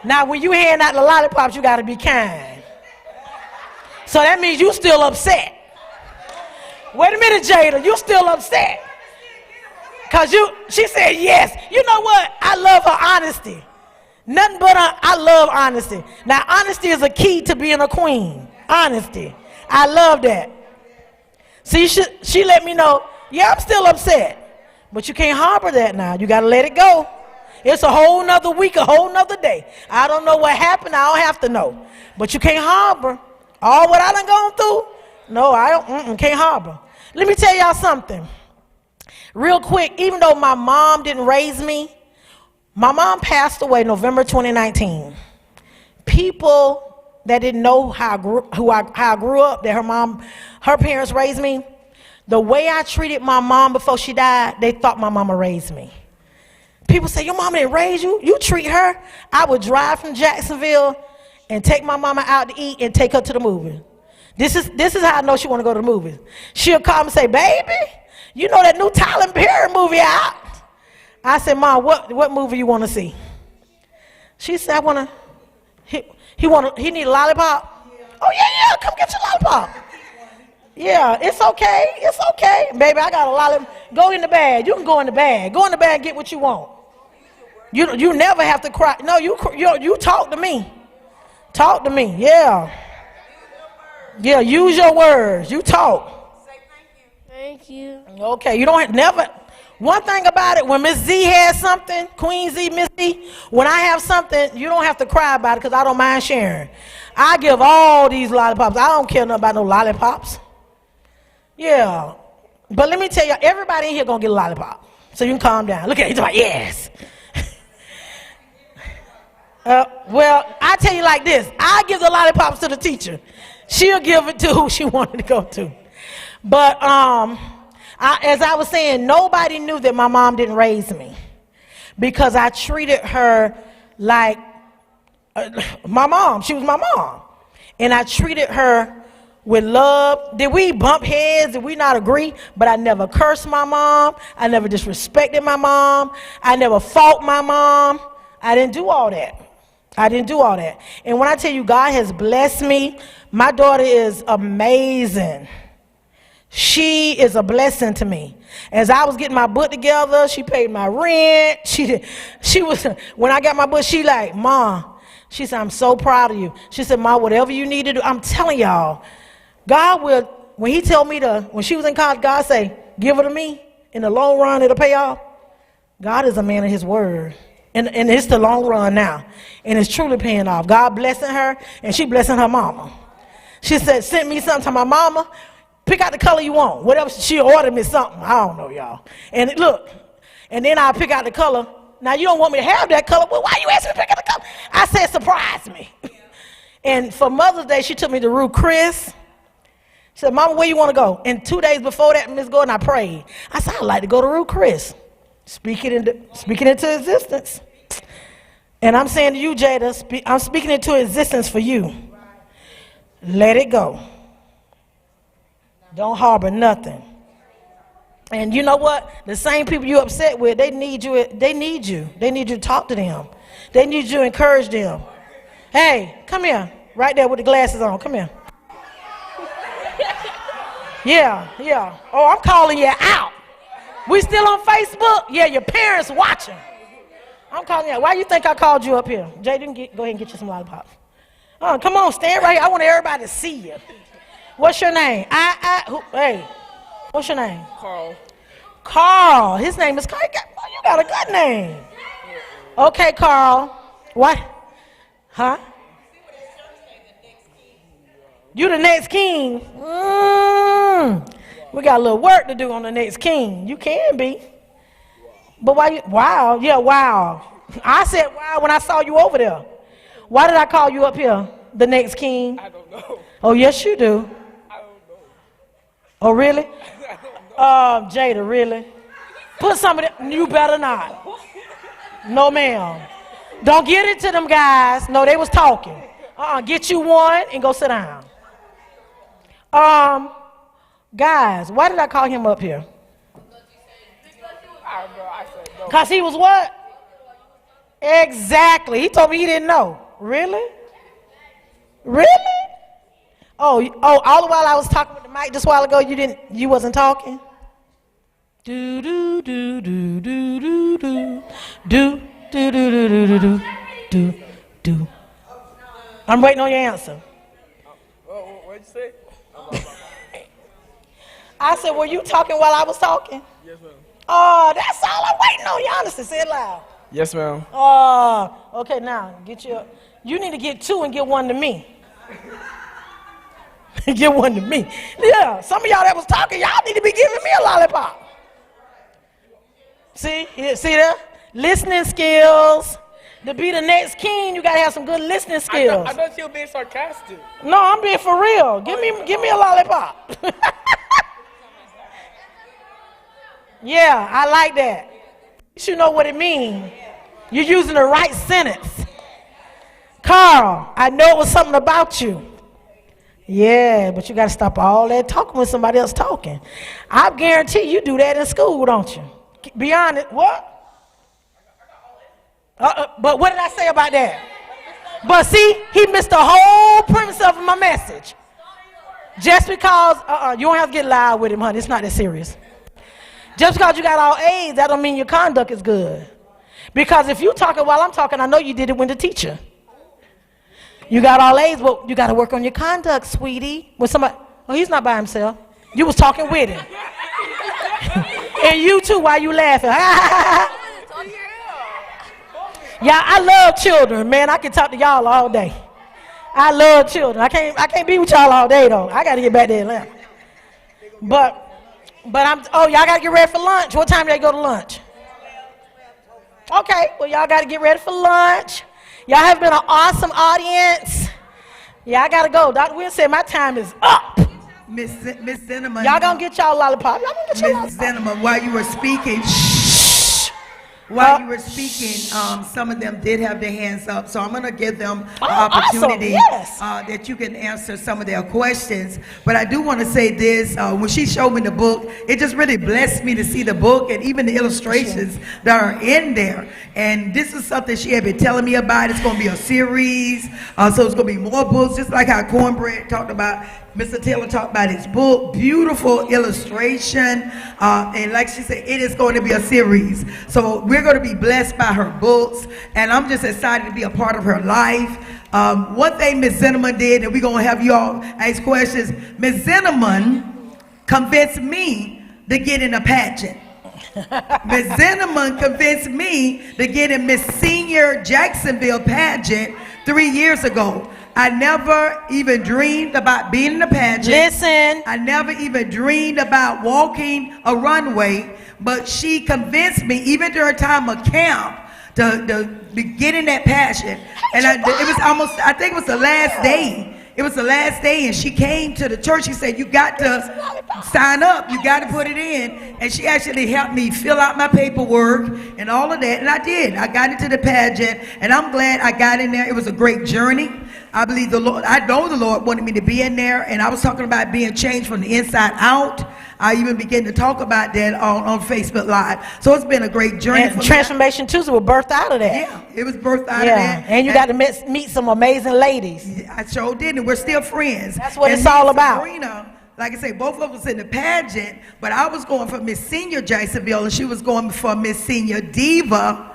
Now, when you hand out the lollipops, you got to be kind. So that means you still upset. Wait a minute, Jada, you still upset. Because she said yes. You know what? I love her honesty. Nothing but I love honesty. Now, honesty is a key to being a queen. Honesty. I love that. See, she let me know, yeah, I'm still upset. But you can't harbor that now. You got to let it go. It's a whole nother week, a whole nother day. I don't know what happened. I don't have to know. But you can't harbor. All what I done gone through, no, I don't, can't harbor. Let me tell y'all something. Real quick, even though my mom didn't raise me, my mom passed away November 2019. People that didn't know how I grew up, that her parents raised me, the way I treated my mom before she died, they thought my mama raised me. People say, your mama didn't raise you? You treat her? I would drive from Jacksonville and take my mama out to eat and take her to the movie. This is how I know she want to go to the movies. She'll call me and say, baby, you know that new Tyler Perry movie out? I said, Mom, what movie you want to see? She said, he need a lollipop? Yeah. Oh, yeah, come get your lollipop. Yeah, it's okay. Baby, I got a lollipop. Go in the bag. You can go in the bag. Go in the bag and get what you want. You never have to cry. No, you talk to me. Talk to me, yeah. Yeah, use your words. You talk. Thank you. Okay, you don't never. One thing about it, when Miss Z has something, Queen Z, Miss Z, when I have something, you don't have to cry about it because I don't mind sharing. I give all these lollipops. I don't care nothing about no lollipops. Yeah. But let me tell you, everybody in here gonna get a lollipop. So you can calm down. Look at it, he's like, yes. Well, I tell you like this. I give the lollipops to the teacher. She'll give it to who she wanted to go to. But as I was saying, nobody knew that my mom didn't raise me because I treated her like my mom. She was my mom. And I treated her with love. Did we bump heads? Did we not agree? But I never cursed my mom. I never disrespected my mom. I never fought my mom. I didn't do all that. And when I tell you God has blessed me, my daughter is amazing. She is a blessing to me. As I was getting my book together, she paid my rent. She was, when I got my book, she like, Mom, she said, I'm so proud of you. She said, Mom, whatever you need to do, I'm telling y'all, God will, when he told me when she was in college, God say, give her to me. In the long run, it'll pay off. God is a man of his word. And it's the long run now. And it's truly paying off. God blessing her, and she blessing her mama. She said, send me something to my mama. Pick out the color you want. Whatever, she ordered me something. I don't know, y'all. And look, And then I'll pick out the color. Now, you don't want me to have that color. Well, why you asking me to pick out the color? I said, surprise me. And for Mother's Day, she took me to Ruth Chris. She said, Mama, where you want to go? And 2 days before that, Miss Gordon, I prayed. I said, I'd like to go to Ruth Chris. Speaking into existence. And I'm saying to you, Jada, I'm speaking into existence for you. Let it go. Don't harbor nothing. And you know what? The same people you're upset with, they need you. They need you. They need you to talk to them. They need you to encourage them. Hey, come here. Right there with the glasses on. Come here. Yeah. Oh, I'm calling you out. We still on Facebook? Yeah, your parents watching. I'm calling you out. Why you think I called you up here? Jay, go ahead and get you some lollipops. Oh, come on, stand right here. I want everybody to see you. What's your name? Hey, what's your name? Carl. His name is Carl. You got a good name. Okay, Carl. What? Huh? You the next king. We got a little work to do on the next king. You can be. But why you, wow. Yeah, wow. I said wow when I saw you over there. Why did I call you up here? The next king? I don't know. Oh, yes, you do. I don't know. Oh, really? I don't know. Jada, really? Put some of that. You better not. No, ma'am. Don't get it to them guys. No, they was talking. Get you one and go sit down. Guys, why did I call him up here? I don't know. I said no. Because he was what? Exactly. He told me he didn't know. Really? Really? Oh, all the while I was talking with the mic just a while ago, you wasn't talking? Do do do do do do do do do do do do do do. I'm waiting on your answer. What'd you say? I said, were you talking while I was talking? Yes, ma'am. Oh, that's all I'm waiting on. You honestly say it loud. Yes, ma'am. Okay, now you need to get two and get one to me. Get one to me. Yeah, some of y'all that was talking, y'all need to be giving me a lollipop. See that? Listening skills. To be the next king, you gotta have some good listening skills. I thought you were being sarcastic. No, I'm being for real. Give me a lollipop. Yeah, I like that. You should know what it means. You're using the right sentence. Carl, I know it was something about you. Yeah, but you got to stop all that talking when somebody else talking. I guarantee you do that in school, don't you? Be honest. What? But what did I say about that? But see, he missed the whole premise of my message. Just because, you don't have to get loud with him, honey. It's not that serious. Just because you got all A's, that don't mean your conduct is good. Because if you talking while I'm talking, I know you did it with the teacher. You got all A's, but you got to work on your conduct, sweetie. When somebody, he's not by himself. You was talking with him. And you too, while you laughing. Yeah, I love children, man. I can talk to y'all all day. I love children. I can't be with y'all all day though. I got to get back to Atlanta. But y'all got to get ready for lunch. What time do they go to lunch? Okay, well, y'all got to get ready for lunch. Y'all have been an awesome audience. Yeah, I got to go. Dr. Will said my time is up. Miss Cinnamon. Y'all going to get y'all lollipop. Y'all going to get your Miss lollipop. Cinnamon, while you were speaking, some of them did have their hands up, so I'm going to give them an opportunity awesome. Yes. that you can answer some of their questions. But I do want to say this, when she showed me the book, it just really blessed me to see the book and even the illustrations that are in there. And this is something she had been telling me about. It's going to be a series, so it's going to be more books, just like how Cornbread talked about. Mr. Taylor talked about his book, beautiful illustration, and like she said, it is going to be a series. So we're going to be blessed by her books, and I'm just excited to be a part of her life. One thing Ms. Zinneman did, and we're going to have you all ask questions, Ms. Zinneman convinced me to get in a pageant. Ms. Zinneman convinced me to get in Miss Senior Jacksonville pageant 3 years ago. I never even dreamed about being in a pageant. Listen. I never even dreamed about walking a runway, but she convinced me, even during time of camp, to be getting that passion. And it was almost, I think it was the last day. It was the last day, and she came to the church. She said, you got to sign up. You got to put it in. And she actually helped me fill out my paperwork and all of that. And I did. I got into the pageant, and I'm glad I got in there. It was a great journey. I believe the Lord, I know the Lord wanted me to be in there, and I was talking about being changed from the inside out. I even began to talk about that on Facebook Live. So it's been a great journey. And for me. Transformation Tuesday was birthed out of that. Yeah, it was birthed out of that. And you got to meet some amazing ladies. I sure did, and we're still friends. That's what And it's all me and about. Sabrina, like I say, both of us in the pageant, but I was going for Miss Senior Jacksonville, and she was going for Miss Senior Diva.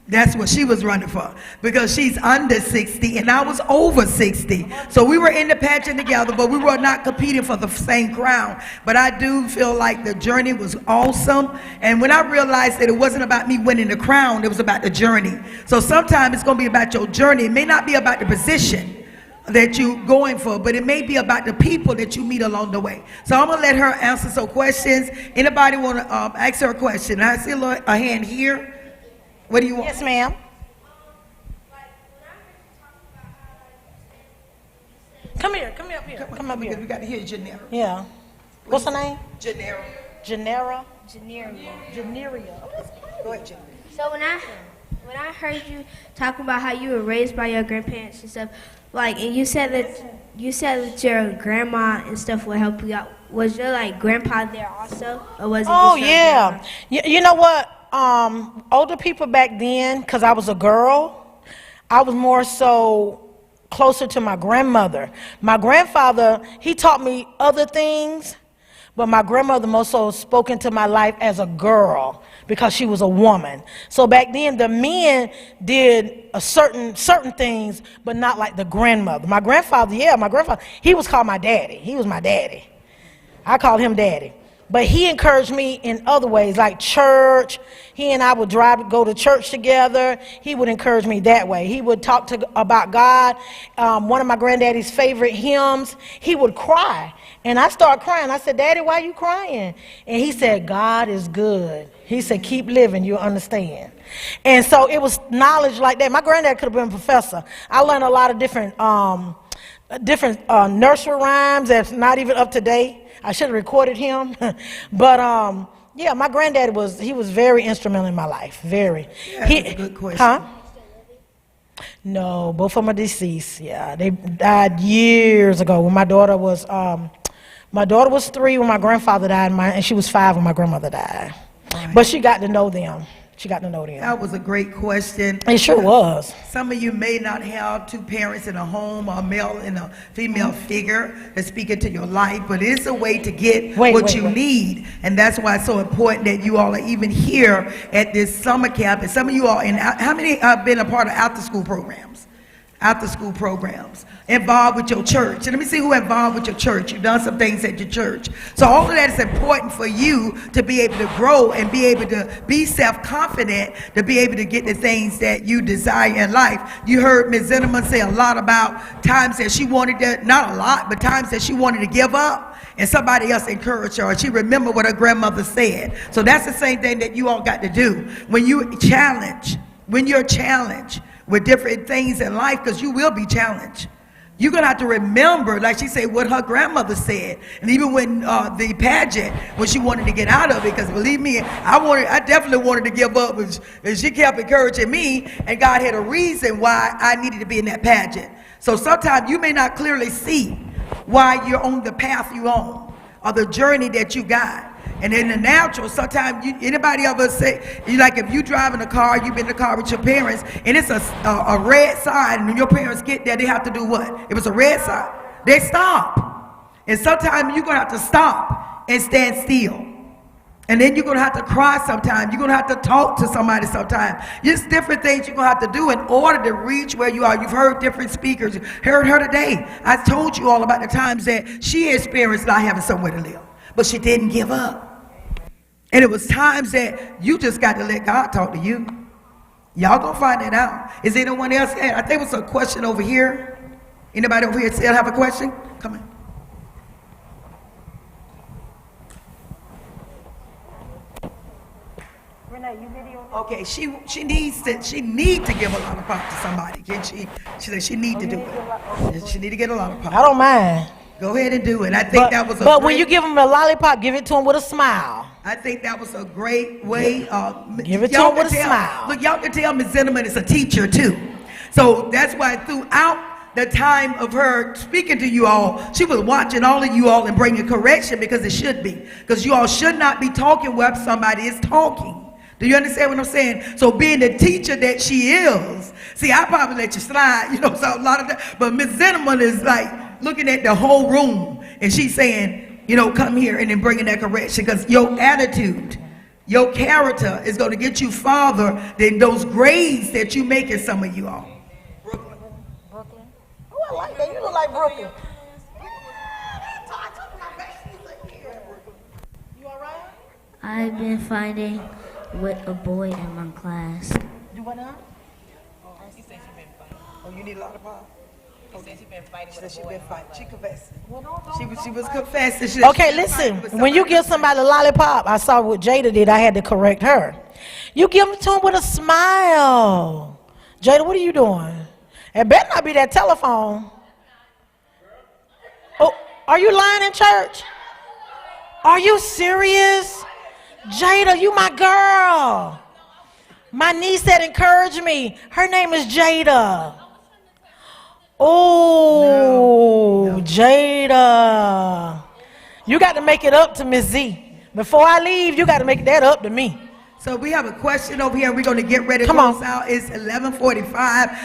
That's what she was running for, because she's under 60 and I was over 60. So we were in the pageant together, but we were not competing for the same crown. But I do feel like the journey was awesome. And when I realized that it wasn't about me winning the crown, it was about the journey. So sometimes it's going to be about your journey. It may not be about the position that you're going for, but it may be about the people that you meet along the way. So I'm going to let her answer some questions. Anybody want to ask her a question? I see a hand here. What do you want? Yes, ma'am. Come here. Come up here. Come up Because here. we got to hear Janera. Yeah. What's her name? Janera. Janera. Janeria. Janeria. Go ahead, Janera. So when I heard you talking about how you were raised by your grandparents and stuff, like, and you said that your grandma and stuff would help you out. Was your like grandpa there also, or was it? Oh, just your yeah. grandma? You know what? Older people back then, because I was a girl, I was more so closer to my grandmother. My grandfather, he taught me other things, but my grandmother more so spoke into my life as a girl because she was a woman. So back then, the men did certain things, but not like the grandmother. My grandfather, he was called my daddy. He was my daddy. I called him daddy. But he encouraged me in other ways, like church. He and I would go to church together. He would encourage me that way. He would talk about God. One of my granddaddy's favorite hymns, he would cry. And I started crying. I said, Daddy, why are you crying? And he said, God is good. He said, keep living, you'll understand. And so it was knowledge like that. My granddad could have been a professor. I learned a lot of different nursery rhymes that's not even up to date. I should have recorded him. But yeah, my granddad was very instrumental in my life. Very. Yeah, that's a good question. Huh? No, both of them are deceased. Yeah, they died years ago when my daughter was 3 when my grandfather died, and she was 5 when my grandmother died. Right. But she got to know them. That was a great question. It sure was. Some of you may not have two parents in a home, or a male and a female figure that speak into your life, but it's a way to get what you need. And that's why it's so important that you all are even here at this summer camp. And some of you all, how many have been a part of after-school programs? After-school programs. Involved with your church. And let me see who involved with your church. You've done some things at your church. So all of that is important for you to be able to grow and be able to be self-confident, to be able to get the things that you desire in life. You heard Ms. Zinnemann say a lot about times that she wanted to, not a lot, but times that she wanted to give up, and somebody else encouraged her. She remembered what her grandmother said. So that's the same thing that you all got to do. When you're challenged with different things in life, because you will be challenged. You're going to have to remember, like she said, what her grandmother said. And even when the pageant, when she wanted to get out of it, because believe me, I definitely wanted to give up, and she kept encouraging me, and God had a reason why I needed to be in that pageant. So sometimes you may not clearly see why you're on the path you're on, or the journey that you got. And in the natural, sometimes anybody ever say, like if you drive in a car, you've been in the car with your parents, and it's a red sign, and when your parents get there, they have to do what? If it's a red sign, they stop. And sometimes you're going to have to stop and stand still. And then you're going to have to cry sometimes. You're going to have to talk to somebody sometimes. Just different things you're going to have to do in order to reach where you are. You've heard different speakers. You heard her today. I told you all about the times that she experienced not having somewhere to live, but she didn't give up. And it was times that you just got to let God talk to you. Y'all gonna find that out. Is anyone else? I think it was a question over here. Anybody over here still have a question? Come on. Okay, she needs to give a lollipop to somebody. Can she? She said she need to do it. She need to get a lollipop. I don't mind. Go ahead and do it. I think that was a But great, when you give him a lollipop, give it to him with a smile. I think that was a great way. Give it to y'all him with can a tell- smile. Look, y'all can tell Ms. Zinneman is a teacher too. So that's why throughout the time of her speaking to you all, she was watching all of you all and bringing correction because it should be. Because you all should not be talking while somebody is talking. Do you understand what I'm saying? So being the teacher that she is, see, I probably let you slide, so a lot of that, but Ms. Zinneman is like looking at the whole room and she's saying, come here and then bringing that correction because your attitude, your character is going to get you farther than those grades that you make in some of you all. Brooklyn. Oh, I like that. You look like Brooklyn. You all right? I've been fighting with a boy in my class. You what now? Oh, you need a lot of pop? She said she been fighting with a boy. She confessed. She was confessing. She Okay, she been fighting listen. with When you somebody. give somebody a lollipop, I saw what Jada did. I had to correct her. You give them to him with a smile. Jada, what are you doing? It better not be that telephone. Oh, are you lying in church? Are you serious? Jada, you my girl. My niece that encouraged me. Her name is Jada. Oh, Jada. You got to make it up to Miss Z. Before I leave, you got to make that up to me. So we have a question over here. We're going to get ready to Come close on. out. It's 11:45.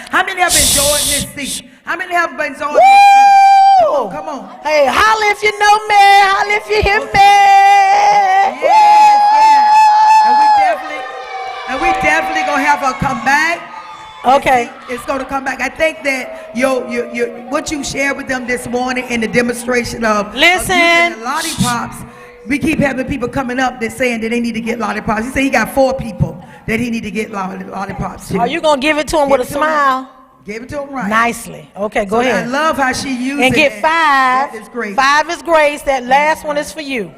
How many have enjoyed this seat? How many have enjoyed Woo! this? Come on. Hey, holla if you know me. Holla if you hear me. Yes. And we definitely going to have her come back. Okay. It's going to come back. I think that what you shared with them this morning in the demonstration of Listen. using the lollipops, we keep having people coming up that saying that they need to get lollipops. He said he got 4 people that he need to get lollipops to. Are you going to give it to him with a smile? Give it to him right. Nicely. Okay, go So ahead. I love how she used And it. get 5. That is great. 5 is grace. That last one is for you.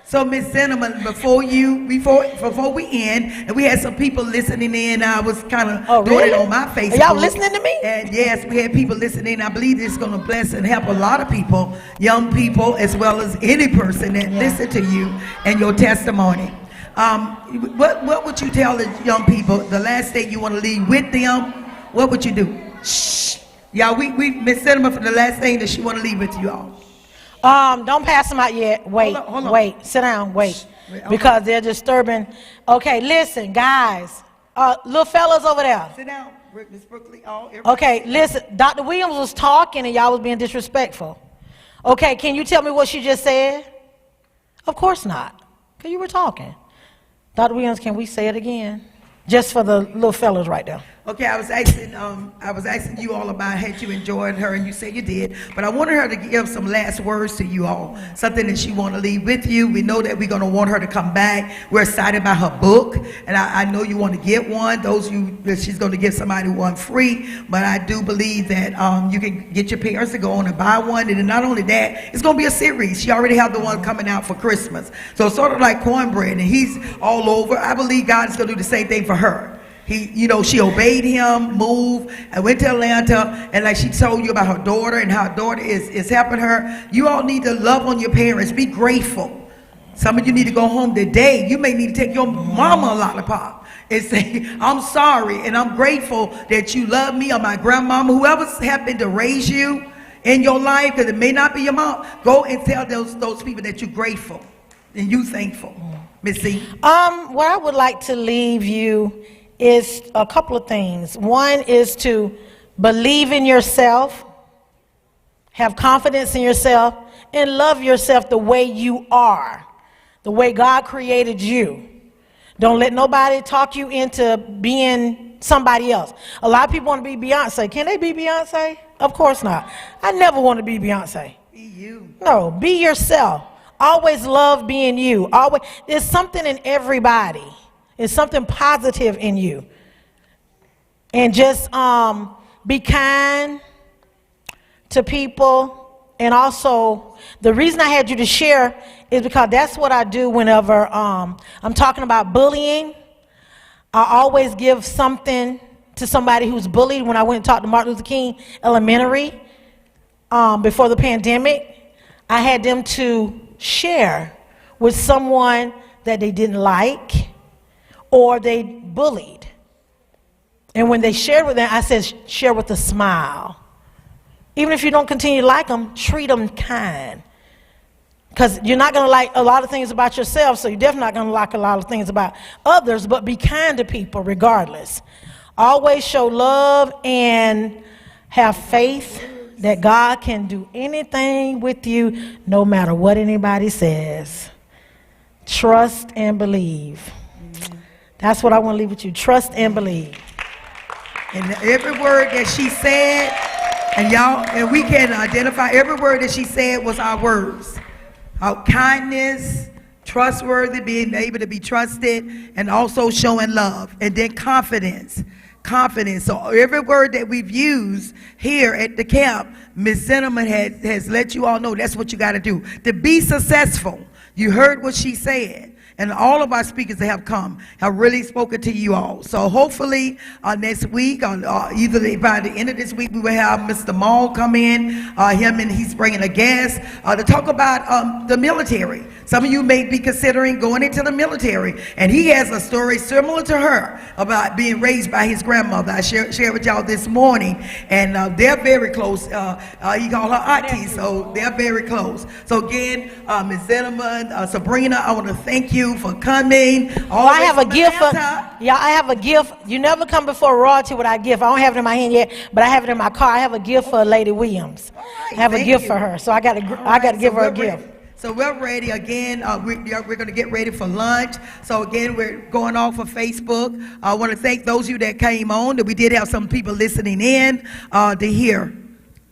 So Ms. Zinneman, before we end, and we had some people listening in, I was kind of doing really? it on my Facebook. Are y'all listening to me? And yes, we had people listening. I believe this is going to bless and help a lot of people, young people, as well as any person that listen to you and your testimony. What would you tell the young people, the last day you want to leave with them, what would you do? Shh. Y'all, Ms. Zinneman, for the last thing that she want to leave with you all. Don't pass them out yet. Wait, Hold on. wait, sit down, wait. Wait, Because they're disturbing. Okay, listen, guys. Little fellas over there. Sit down, Ms. Brooklyn. Okay, listen. Dr. Williams was talking and y'all was being disrespectful. Okay, can you tell me what she just said? Of course not. Because you were talking. Dr. Williams, can we say it again? Just for the little fellas right there. Okay, I was asking you all about had you enjoyed her, and you said you did. But I wanted her to give some last words to you all, something that she want to leave with you. We know that we're going to want her to come back. We're excited about her book, and I know you want to get one. She's going to give somebody one free. But I do believe that you can get your parents to go on and buy one. And then not only that, it's going to be a series. She already have the one coming out for Christmas. So it's sort of like Cornbread, and he's all over. I believe God is going to do the same thing for her. She obeyed him, moved, and went to Atlanta, and like she told you about her daughter and how her daughter is helping her. You all need to love on your parents. Be grateful. Some of you need to go home today. You may need to take your mama a lollipop and say, I'm sorry, and I'm grateful that you love me or my grandmama, whoever's happened to raise you in your life, because it may not be your mom. Go and tell those people that you're grateful and you thankful. Miss C. What I would like to leave you is a couple of things. One is to believe in yourself, have confidence in yourself, and love yourself the way you are, the way God created you. Don't let nobody talk you into being somebody else. A lot of people want to be Beyonce. Can they be Beyonce? Of course not. I never want to be Beyonce. Be you. No, be yourself. Always love being you. Always, there's something in everybody. It's something positive in you. And just be kind, to people. And also, the reason I had you to share is because that's what I do whenever I'm talking about bullying. I always give something to somebody who's bullied. When I went and talked to Martin Luther King Elementary before the pandemic, I had them to share with someone that they didn't like or they bullied. And when they shared with them, I said, share with a smile. Even if you don't continue to like them, treat them kind. Because you're not going to like a lot of things about yourself, so you're definitely not going to like a lot of things about others, but be kind to people regardless. Always show love and have faith that God can do anything with you no matter what anybody says. Trust and believe. That's what I want to leave with you. Trust and believe. And every word that she said, and y'all, and we can identify every word that she said was our words. Our kindness, trustworthy, being able to be trusted, and also showing love. And then confidence. Confidence. So every word that we've used here at the camp, Ms. Zinneman has let you all know that's what you got to do. To be successful, you heard what she said. And all of our speakers that have come have really spoken to you all. So hopefully next week, either by the end of this week, we will have Mr. Maul come in, he's bringing a guest to talk about the military. Some of you may be considering going into the military, and he has a story similar to her about being raised by his grandmother. I shared with y'all this morning, and they're very close. He called her auntie, so they're very close. So again, Ms. Zinneman, Sabrina, I want to thank you for coming. I have a gift I have a gift. You never come before royalty without a gift. I don't have it in my hand yet, but I have it in my car. I have a gift for Lady Williams. I have a gift for her, so I got to give her a gift. So we're ready again. We're going to get ready for lunch. So again, we're going off of Facebook. I want to thank those of you that came on. That we did have some people listening in to hear.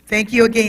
Thank you again.